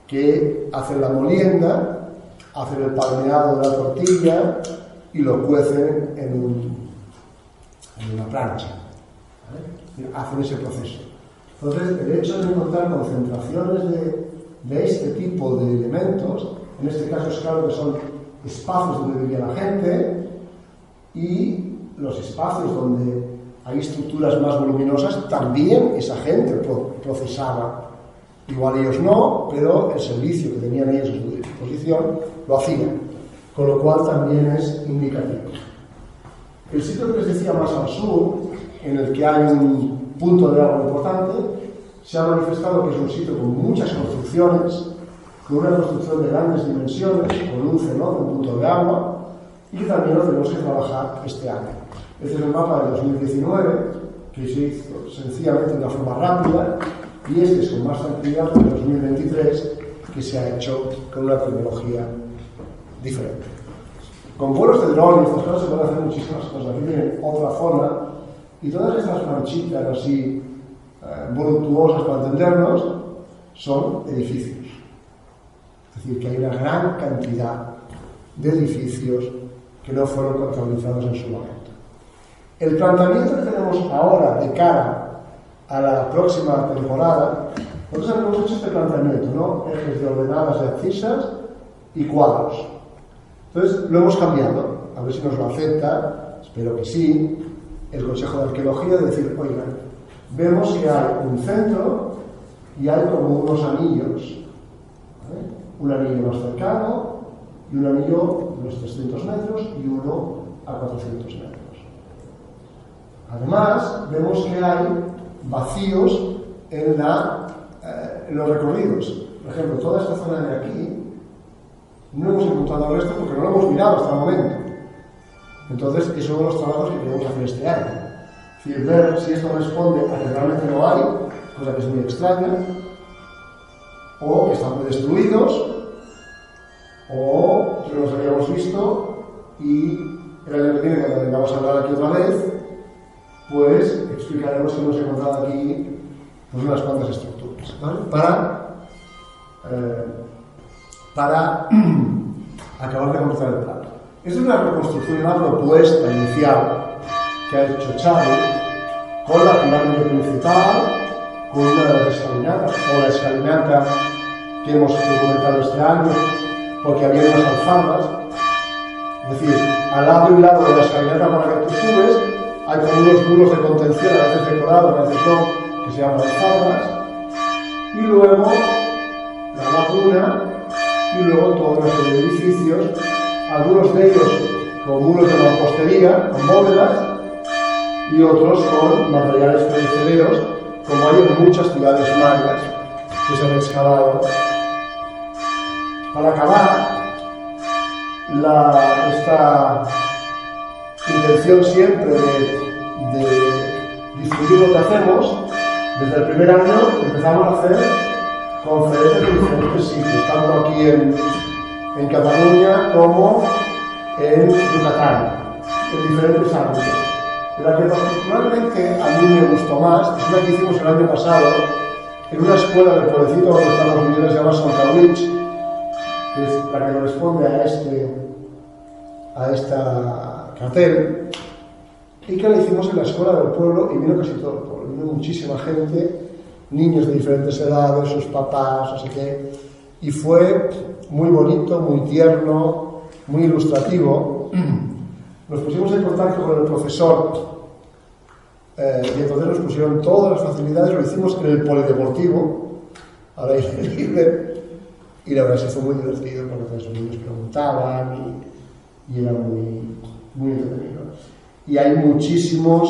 que hacen la molienda, hacen el palmeado de la tortilla y lo cuecen en una plancha. ¿Vale? Hacen ese proceso. Entonces, el hecho de encontrar concentraciones de este tipo de elementos, en este caso es claro que son espacios donde vivía la gente y los espacios donde hay estructuras más voluminosas, también esa gente procesaba. Igual ellos no, pero el servicio que tenían ellos a su disposición lo hacían, con lo cual también es indicativo. El sitio que les decía más al sur, en el que hay un punto de agua importante, se ha manifestado que es un sitio con muchas construcciones, con una construcción de grandes dimensiones, con un cenote, un punto de agua, y que también lo tenemos que trabajar este año. Este es el mapa de 2019, que se hizo sencillamente de una forma rápida, y este es con más tranquilidad de 2023, que se ha hecho con una tecnología diferente. Con vuelos de dron y estas cosas se pueden hacer muchísimas cosas. Aquí tienen otra zona, y todas estas manchitas así voluptuosas para entendernos son edificios. Es decir, que hay una gran cantidad de edificios que no fueron contabilizados en su momento. El planteamiento que tenemos ahora de cara a la próxima temporada, nosotros hemos hecho este planteamiento, ¿no? Ejes de ordenadas y abscisas y cuadros. Entonces lo hemos cambiado, a ver si nos lo acepta, espero que sí, el Consejo de Arqueología, de decir, oigan, vemos que hay un centro y hay como unos anillos, ¿vale? Un anillo más cercano y un anillo de unos 300 metros y uno a 400 metros. Además, vemos que hay vacíos en los recorridos. Por ejemplo, toda esta zona de aquí no hemos encontrado el resto porque no lo hemos mirado hasta el momento. Entonces, es uno de los trabajos que queremos hacer este año. Es decir, ver si esto responde a que realmente no hay, cosa que es muy extraña, o que están muy destruidos, o que no los habíamos visto y el año que viene, cuando vengamos a hablar aquí otra vez, pues explicaremos que hemos encontrado aquí pues, unas cuantas estructuras, ¿vale? Para acabar de completar el plan. Esta es una reconstrucción, una propuesta inicial que ha hecho Xavi con la pirámide principal, con una de las escalinatas, o la escalinata que hemos documentado este año, porque había unas alfombras. Es decir, al lado y lado de la escalinata para que tú subes, hay como unos muros de contención, a veces decorados, a veces no, que se llaman alfombras, y luego la laguna, y luego toda una serie de edificios, algunos de ellos con muros de mampostería, con bóvedas, y otros con materiales perecederos, como hay en muchas ciudades mayas que se han excavado. Para acabar, esta intención siempre de difundir lo que hacemos, desde el primer año empezamos a hacer conferencias en diferentes sitios, tanto aquí en Cataluña como en Yucatán, en diferentes ámbitos. La que particularmente a mí me gustó más es una que hicimos el año pasado en una escuela del pueblecito donde estamos viviendo, se llama Santa Witch, que es la que corresponde a esta cartel, y que la hicimos en la escuela del pueblo y vino casi todo el pueblo, vino muchísima gente, niños de diferentes edades, sus papás, no sé qué, y fue muy bonito, muy tierno, muy ilustrativo. Nos pusimos en contacto con el profesor y entonces nos pusieron todas las facilidades, lo hicimos en el polideportivo, al aire libre, y la verdad se fue muy divertido porque todos los niños preguntaban y era muy entretenido. Y hay muchísimas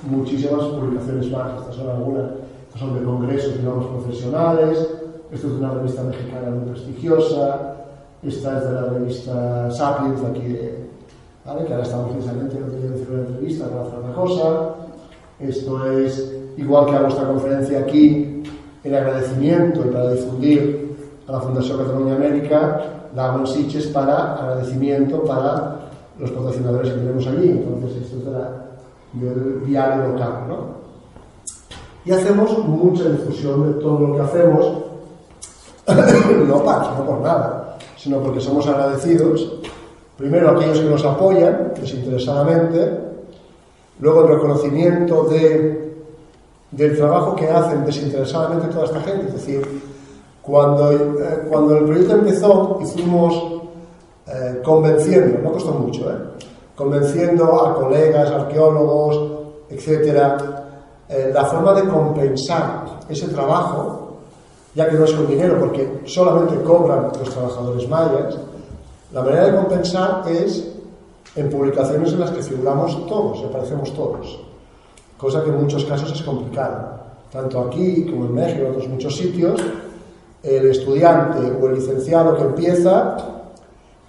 publicaciones más, estas son algunas, estas son de congresos, digamos, profesionales, esto es de una revista mexicana muy prestigiosa, esta es de la revista Sapiens de aquí, ¿vale? Que ahora estamos precisamente en una entrevista para hacer otra cosa. Esto es igual que a vuestra conferencia aquí, en agradecimiento y para difundir a la Fundació Catalunya América, damos Sitges para agradecimiento para los patrocinadores que tenemos allí. Entonces, esto será del diario local, ¿no? Y hacemos mucha difusión de todo lo que hacemos, no por nada, sino porque somos agradecidos, primero a aquellos que nos apoyan desinteresadamente, luego el reconocimiento del trabajo que hacen desinteresadamente toda esta gente. Es decir, cuando el proyecto empezó y fuimos convenciendo, no costó mucho, convenciendo a colegas, arqueólogos, etcétera, la forma de compensar ese trabajo, ya que no es con dinero, porque solamente cobran los trabajadores mayas, la manera de compensar es en publicaciones en las que figuramos todos, aparecemos todos, cosa que en muchos casos es complicada. Tanto aquí como en México y en otros muchos sitios, el estudiante o el licenciado que empieza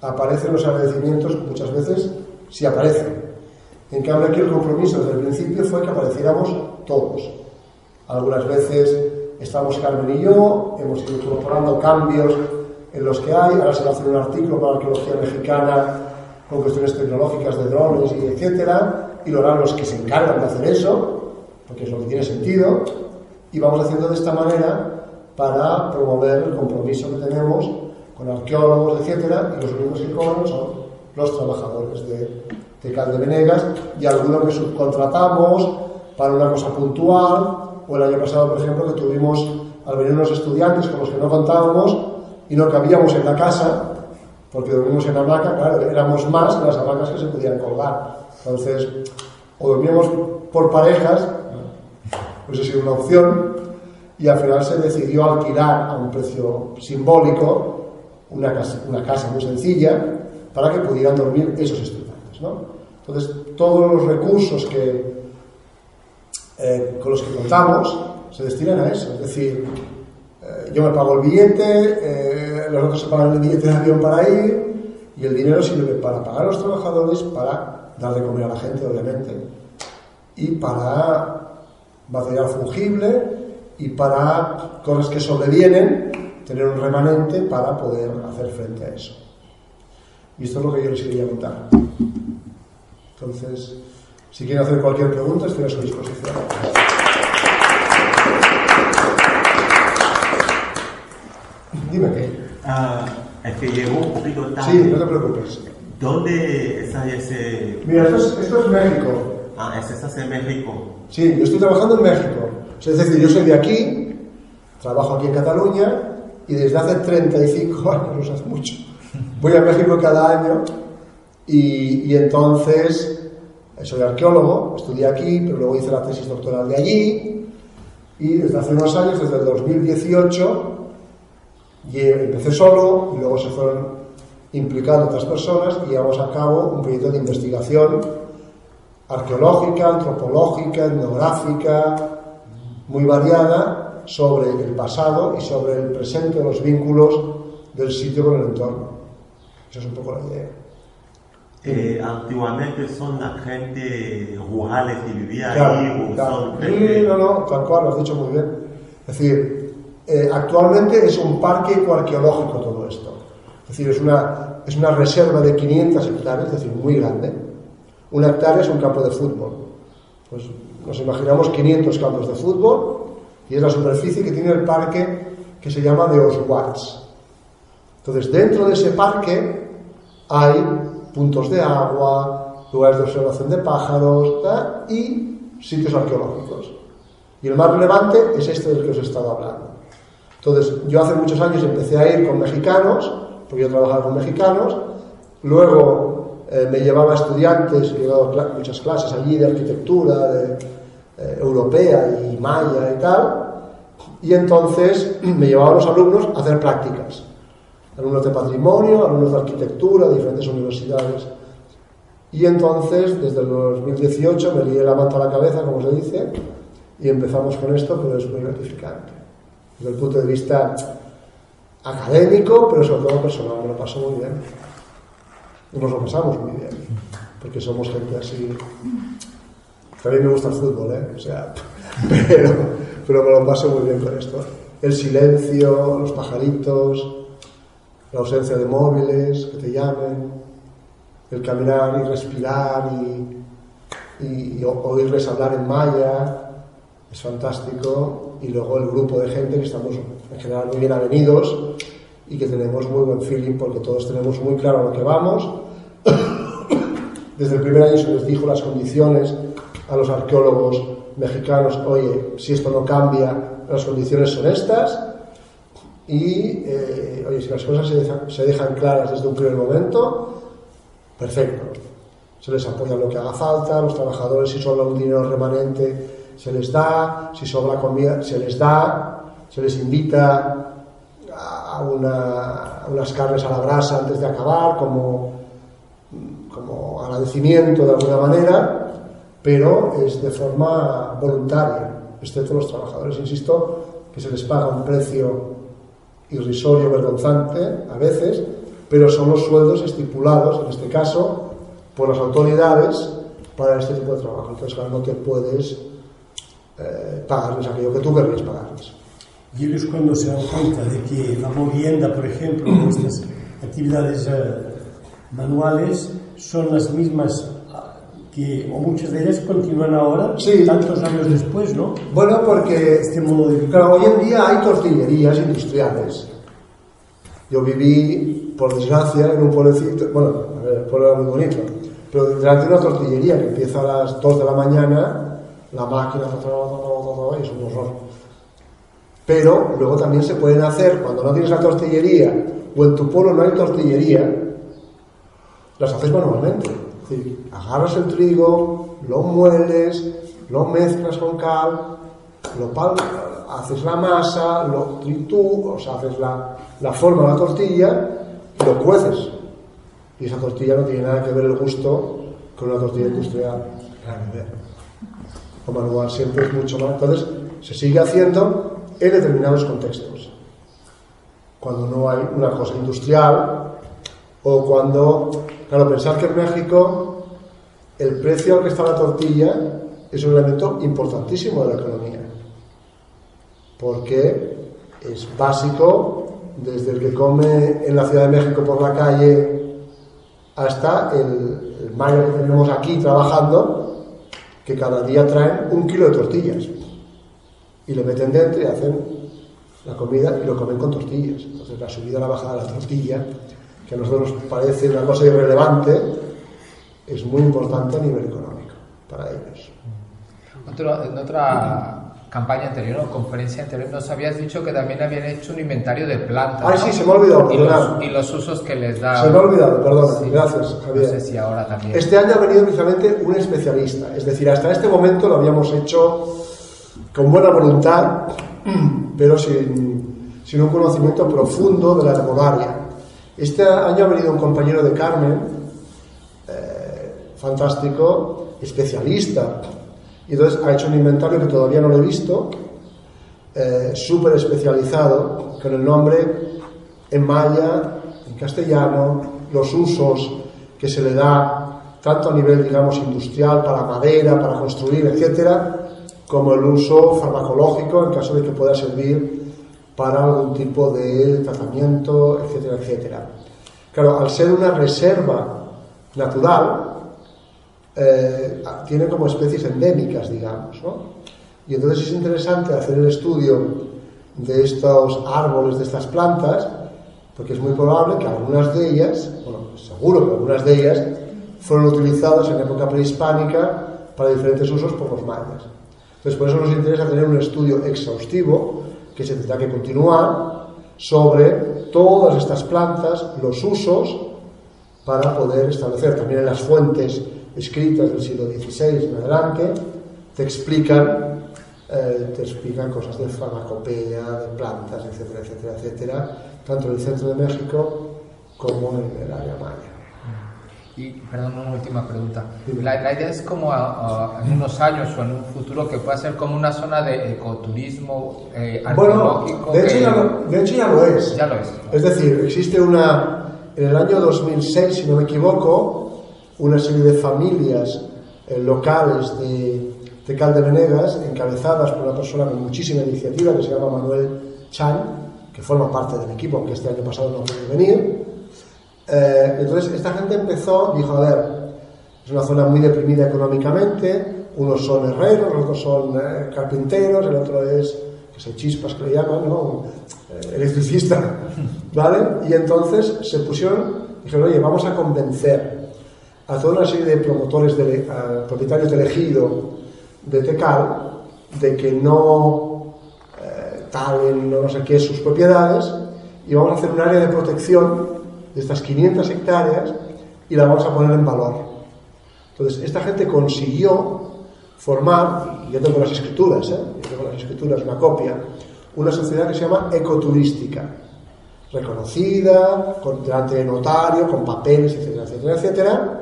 aparece en los agradecimientos muchas veces, sí aparecen. En cambio aquí el compromiso desde el principio fue que apareciéramos todos. Algunas veces estamos Carmen y yo, hemos ido incorporando cambios en los que hay. Ahora se va a hacer un artículo para la arqueología mexicana con cuestiones tecnológicas de drones y etcétera, y lo harán los que se encargan de hacer eso, porque es lo que tiene sentido, y vamos haciendo de esta manera para promover el compromiso que tenemos con arqueólogos, etcétera, y los únicos que cobran son los trabajadores de Cal de Venegas y algunos que subcontratamos para una cosa puntual, o el año pasado, por ejemplo, que tuvimos al venir unos estudiantes con los que no contábamos y no cabíamos en la casa porque dormimos en hamaca. Claro, éramos más que las hamacas que se podían colgar. Entonces, o dormíamos por parejas, pues ha sido una opción, y al final se decidió alquilar a un precio simbólico una casa muy sencilla para que pudieran dormir esos estudiantes, ¿no? Entonces, todos los recursos con los que contamos se destinan a eso. Es decir, yo me pago el billete, los otros se pagan el billete de avión para ir, y el dinero sirve para pagar a los trabajadores, para dar de comer a la gente, obviamente, y para material fungible y para cosas que sobrevienen, tener un remanente para poder hacer frente a eso. Y esto es lo que yo les quería contar. Entonces, si quieren hacer cualquier pregunta, estoy a su disposición. Dime qué. Es que llegó un poquito tarde. Sí, no te preocupes. ¿Dónde está ese...? Mira, esto es México. ¿Estás en México? Sí, yo estoy trabajando en México. Es decir, yo soy de aquí, trabajo aquí en Cataluña, y desde hace 35 años, no hace mucho, voy a México cada año, y entonces soy arqueólogo, estudié aquí, pero luego hice la tesis doctoral de allí, y desde hace unos años, desde el 2018, empecé solo, y luego se fueron implicando otras personas, y llevamos a cabo un proyecto de investigación arqueológica, antropológica, etnográfica, muy variada, sobre el pasado y sobre el presente, los vínculos del sitio con el entorno. Esa es un poco la idea. Antiguamente son la gente rurales que vivía Claro, ahí, o claro. son gente... No, tal cual, lo has dicho muy bien. Es decir, actualmente es un parque ecoarqueológico todo esto. Es decir, es una reserva de 500 hectáreas, es decir, muy grande. Una hectárea es un campo de fútbol. Pues nos imaginamos 500 campos de fútbol, y es la superficie que tiene el parque, que se llama de Oswatch. Entonces, dentro de ese parque hay puntos de agua, lugares de observación de pájaros, y sitios arqueológicos. Y el más relevante es este del que os he estado hablando. Entonces, yo hace muchos años empecé a ir con mexicanos, porque yo trabajaba con mexicanos, luego me llevaba estudiantes, he llevado muchas clases allí de arquitectura, europea y maya y tal, y entonces me llevaba a los alumnos a hacer prácticas. Alumnos de patrimonio, alumnos de arquitectura, de diferentes universidades. Y entonces, desde el 2018, me lié la manta a la cabeza, como se dice, y empezamos con esto, pero es muy gratificante. Desde el punto de vista académico, pero sobre todo personal, me lo paso muy bien. Y nos lo pasamos muy bien, porque somos gente así. También me gusta el fútbol, o sea, pero me lo paso muy bien con esto. el silencio, los pajaritos, la ausencia de móviles que te llamen, el caminar y respirar y oírles hablar en maya, es fantástico. Y luego el grupo de gente que estamos en general muy bien avenidos y que tenemos muy buen feeling porque todos tenemos muy claro a lo que vamos. Desde el primer año se les dijo las condiciones a los arqueólogos mexicanos: oye, si esto no cambia, las condiciones son estas, y oye, si las cosas se dejan claras desde un primer momento, perfecto, se les apoya lo que haga falta, los trabajadores, si sobra un dinero remanente se les da, si sobra comida se les da, se les invita a unas carnes a la brasa antes de acabar como agradecimiento de alguna manera, pero es de forma voluntaria, excepto los trabajadores, insisto, que se les paga un precio irrisorio, vergonzante a veces, pero son los sueldos estipulados, en este caso, por las autoridades para este tipo de trabajo. Entonces, claro, no te puedes pagarles aquello que tú querrías pagarles. Y ellos, cuando se dan cuenta de que la movienda, por ejemplo, estas actividades manuales son las mismas que, o muchas de ellas continúan ahora, sí, tantos años después, ¿no? Bueno, porque este modo de vida. Claro, hoy en día hay tortillerías industriales. Yo viví, por desgracia, en un pueblecito, bueno, a ver, el pueblo era muy bonito, pero delante de una tortillería que empieza a las 2 de la mañana, la máquina es un horror. Pero luego también se pueden hacer, cuando no tienes la tortillería o en tu pueblo no hay tortillería, las haces manualmente. Es decir, agarras el trigo, lo mueles, lo mezclas con cal, haces la masa, lo trituras, haces la forma de la tortilla y lo cueces. Y esa tortilla no tiene nada que ver el gusto con una tortilla industrial. O manual siempre es mucho más. Entonces, se sigue haciendo en determinados contextos. Cuando no hay una cosa industrial o cuando... Claro, pensar que en México el precio al que está la tortilla es un elemento importantísimo de la economía. Porque es básico, desde el que come en la Ciudad de México por la calle hasta el mayo que tenemos aquí trabajando, que cada día traen 1 kilo de tortillas y le meten dentro y hacen la comida y lo comen con tortillas. Entonces la subida y la bajada de la tortilla, que a nosotros nos parece una cosa irrelevante, es muy importante a nivel económico para ellos. En otra campaña anterior o conferencia anterior nos habías dicho que también habían hecho un inventario de plantas. Ay, ¿no? sí, se me ha olvidado, perdonad. Y los usos que les da. Se me ha olvidado, perdón. Sí. Gracias, Javier. No sé si ahora también. Este año ha venido precisamente un especialista, es decir, hasta este momento lo habíamos hecho con buena voluntad, pero sin un conocimiento profundo de la herbolaria. Este año ha venido un compañero de Carmen, fantástico, especialista, y entonces ha hecho un inventario que todavía no lo he visto, súper especializado, con el nombre en maya, en castellano, los usos que se le da tanto a nivel, digamos, industrial, para madera, para construir, etcétera, como el uso farmacológico en caso de que pueda servir para algún tipo de tratamiento, etcétera, etcétera. Claro, al ser una reserva natural, tiene como especies endémicas, digamos, ¿no? Y entonces es interesante hacer el estudio de estos árboles, de estas plantas, porque es muy probable que algunas de ellas, bueno, seguro que algunas de ellas fueron utilizadas en época prehispánica para diferentes usos por los mayas. Entonces, por eso nos interesa tener un estudio exhaustivo que se tendrá que continuar sobre todas estas plantas, los usos, para poder establecer también en las fuentes escritas del siglo XVI en adelante, te explican cosas de farmacopea, de plantas, etcétera, etcétera, etcétera, tanto en el centro de México como en el área maya. Y, perdón, una última pregunta. La idea es como en unos años o en un futuro que pueda ser como una zona de ecoturismo arqueológico. Bueno, de hecho ya lo es. Ya lo es. Es decir, existe en el año 2006, si no me equivoco, una serie de familias locales de Cal de Venegas, encabezadas por una persona con muchísima iniciativa que se llama Manuel Chan, que forma parte del equipo, aunque este año pasado no pudo venir. Entonces esta gente dijo, a ver, es una zona muy deprimida económicamente, unos son herreros, los otros son carpinteros, el otro es, que sé, chispas que le llaman, ¿no? Electricista, ¿vale? Y entonces se dijeron, oye, vamos a convencer a toda una serie de promotores, propietarios del ejido de Tekal, de que no talen no sé qué sus propiedades, y vamos a hacer un área de protección de estas 500 hectáreas y la vamos a poner en valor. Entonces, esta gente consiguió formar, y yo tengo las escrituras, una copia, una sociedad que se llama ecoturística, reconocida, delante de notario, con papeles, etcétera, etcétera, etcétera.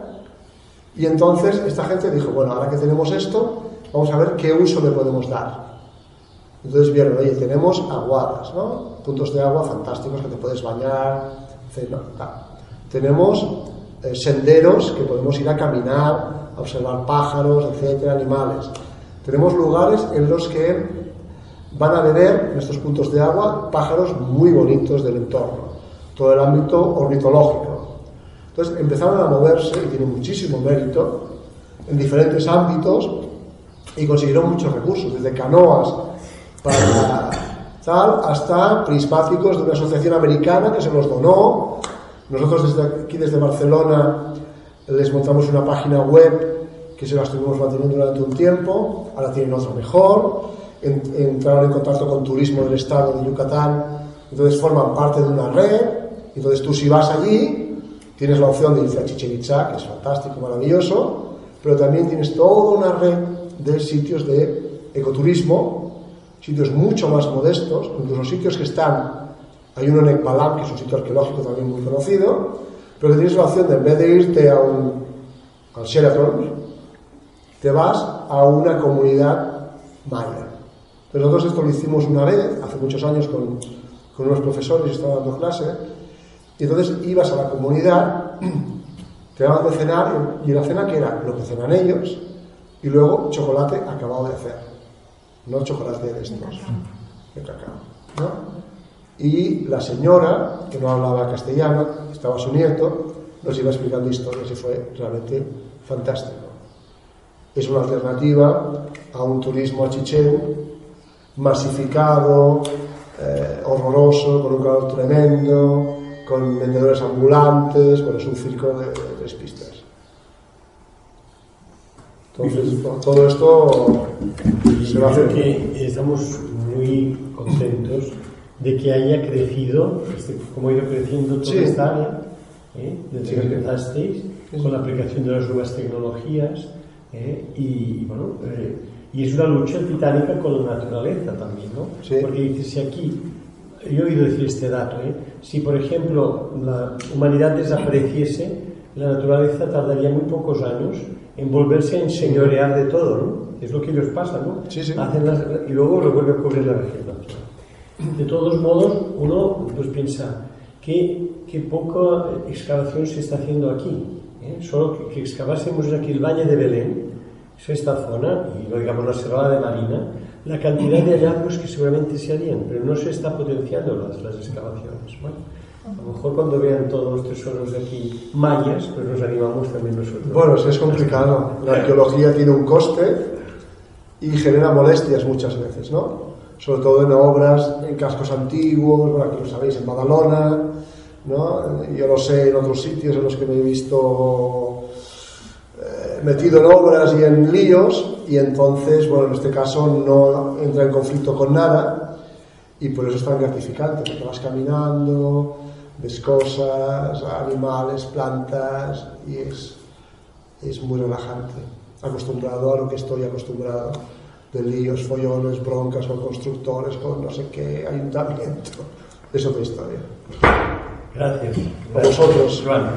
Y entonces esta gente dijo, bueno, ahora que tenemos esto, vamos a ver qué uso le podemos dar. Entonces vieron, oye, tenemos aguadas, ¿no? Puntos de agua fantásticos que te puedes bañar, etc. Tenemos senderos que podemos ir a caminar, a observar pájaros, etcétera, animales. Tenemos lugares en los que van a beber, en estos puntos de agua, pájaros muy bonitos del entorno. Todo el ámbito ornitológico. Entonces empezaron a moverse, y tiene muchísimo mérito, en diferentes ámbitos, y consiguieron muchos recursos, desde canoas para tal, hasta prismáticos de una asociación americana que se los donó. Nosotros desde Barcelona les montamos una página web que se la estuvimos manteniendo durante un tiempo, ahora tienen otro mejor, entraron en contacto con Turismo del Estado de Yucatán, entonces forman parte de una red. Entonces tú, si vas allí, tienes la opción de irte a Chichén Itzá, que es fantástico, maravilloso, pero también tienes toda una red de sitios de ecoturismo, sitios mucho más modestos, incluso sitios que están, hay uno en Ekbalam, que es un sitio arqueológico también muy conocido, pero que tienes la opción de, en vez de irte al Sheraton, te vas a una comunidad maya. Entonces nosotros esto lo hicimos una vez, hace muchos años, con unos profesores, estaba dando clase, y entonces ibas a la comunidad, te daban de cenar, y la cena, que era lo que cenan ellos, y luego chocolate acabado de hacer, no chocolate de estos, de cacao, ¿no? Y la señora, que no hablaba castellano, estaba su nieto, nos iba explicando historias y fue realmente fantástico. Es una alternativa a un turismo a Chichén masificado, horroroso, con un calor tremendo, con vendedores ambulantes. Bueno, es un circo de 3 pistas. Entonces, todo esto se va a hacer. Que estamos muy contentos de que haya crecido, como ha ido creciendo toda esta área, desde que empezasteis, con la aplicación de las nuevas tecnologías, y bueno, y es una lucha titánica con la naturaleza también, ¿no? Sí. Porque dices, si aquí, yo he oído decir este dato, si por ejemplo la humanidad desapareciese, la naturaleza tardaría muy pocos años en volverse a enseñorear de todo, ¿no? Es lo que ellos pasa, ¿no? Sí, sí. Y luego lo vuelve a cubrir la vegetación. De todos modos, uno pues piensa que poca excavación se está haciendo aquí. Solo que excavásemos aquí el Valle de Belén, esta zona, y no digamos la Serrada de Marina, la cantidad de hallazgos que seguramente se harían, pero no se está potenciando las excavaciones. Bueno, a lo mejor cuando vean todos los tesoros de aquí mayas, pues nos animamos también nosotros. Bueno, es complicado. La arqueología tiene un coste y genera molestias muchas veces, ¿no? Sobre todo en obras, en cascos antiguos, bueno, aquí lo sabéis, en Badalona, ¿no? Yo lo sé en otros sitios en los que me he visto metido en obras y en líos, y entonces, bueno, en este caso no entra en conflicto con nada, y por eso es tan gratificante, porque vas caminando, ves cosas, animales, plantas, y es muy relajante, acostumbrado a lo que estoy acostumbrado, de líos, follones, broncas con constructores, con no sé qué, ayuntamiento. Es otra historia. Gracias. A vosotros. Joan.